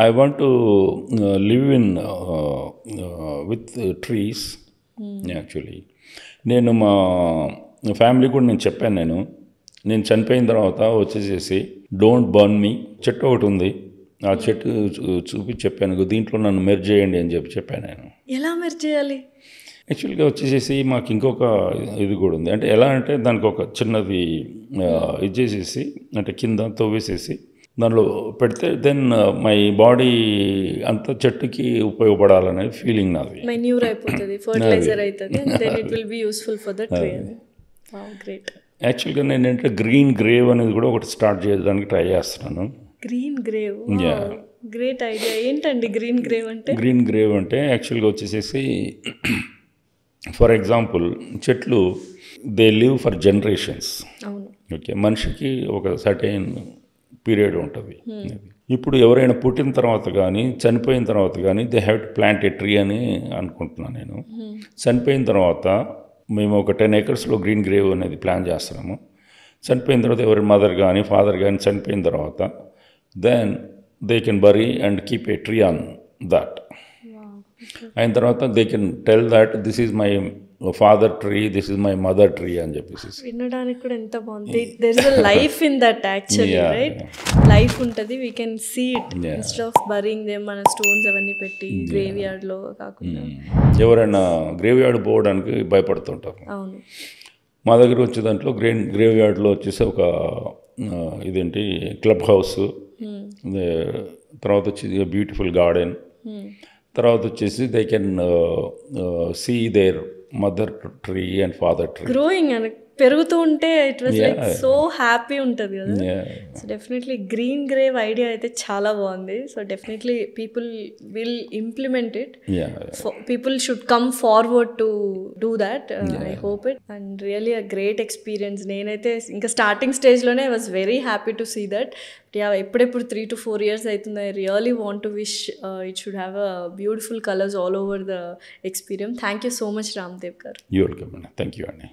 I want to live in with trees. Actually నేను మా ఫ్యామిలీ కూడా నేను చెప్పాను, నేను చనిపోయిన తర్వాత వచ్చేసేసి డోంట్ బర్న్ మీ. చెట్టు ఒకటి ఉంది, ఆ చెట్టు చూపించి చెప్పాను, దీంట్లో నన్ను మెర్జ్ చేయండి అని చెప్పాను నేను. ఎలా మెర్జ్ చేయాలి? యాక్చువల్గా వచ్చేసేసి మాకు ఇంకొక ఇది కూడా ఉంది. అంటే ఎలా అంటే దానికి ఒక చిన్నది ఇది చేసేసి అంటే కింద తవ్వేసేసి దానిలో పెడితే దెన్ మై బాడీ అంత చెట్టుకి ఉపయోగపడాలనే ఫీలింగ్ నాది. మెన్యూర్ అయిపోతుంది, ఫర్టిలైజర్ అవుతుంది, then it will be useful for the tree. Wow, great. యాక్చువల్గా నేను ఏంటంటే గ్రీన్ గ్రేవ్ అనేది కూడా ఒకటి స్టార్ట్ చేయడానికి ట్రై చేస్తున్నాను. Green grave, great idea. ఏంటండి గ్రీన్ గ్రేవ్ అంటే? గ్రీన్ గ్రేవ్ అంటే యాక్చువల్గా వచ్చేసేసి ఫర్ ఎగ్జాంపుల్ చెట్లు they live for generations. Okay, మనిషికి ఒక సర్టైన్ పీరియడ్ ఉంటుంది. ఇప్పుడు ఎవరైనా పుట్టిన తర్వాత కానీ చనిపోయిన తర్వాత కానీ they have to plant A tree అని అనుకుంటున్నాను నేను. చనిపోయిన తర్వాత మేము ఒక 10 acresలో గ్రీన్ గ్రేవ్ అనేది ప్లాన్ చేస్తున్నాము. చనిపోయిన తర్వాత ఎవరి మదర్ కానీ ఫాదర్ కానీ చనిపోయిన తర్వాత then they can bury and keep a tree on that. అయిన తర్వాత they can tell that this is my father tree, this is my mother tree అని చెప్పేసి. వినడానికి కూడా ఎంత బాగుంది. There is a life in that actually, right? Life ఉంటుంది, we can see it instead of burying them మన stones అవన్నీ పెట్టి గ్రేవ్ యార్డ్లో కాకుండా. ఎవరైనా గ్రేవ్ యార్డ్ పోవడానికి భయపడుతుంటారు. అవును. మా దగ్గర వచ్చే దాంట్లో గ్రేవ్ యార్డ్లో వచ్చేసి ఒక ఇదేంటి క్లబ్ హౌస్, తర్వాత వచ్చి బ్యూటిఫుల్ గార్డెన్, తర్వాత వచ్చేసి they can see their mother tree and father tree growing అని పెరుగుతూ ఉంటే it was like so happy ఉంటుంది కదా. So definitely green grave idea అయితే చాలా బాగుంది. So definitely people will implement it. People should come forward to do that. I hope it. And really a great experience. నేనైతే ఇంకా starting స్టేజ్లోనే I was very happy to see that. ఎప్పుడెప్పుడు 3 to 4 years అవుతుంది. I really want to wish it should have a beautiful colours all over the experience. Thank you so much Ramdev garu. You welcome. Thank you అండి.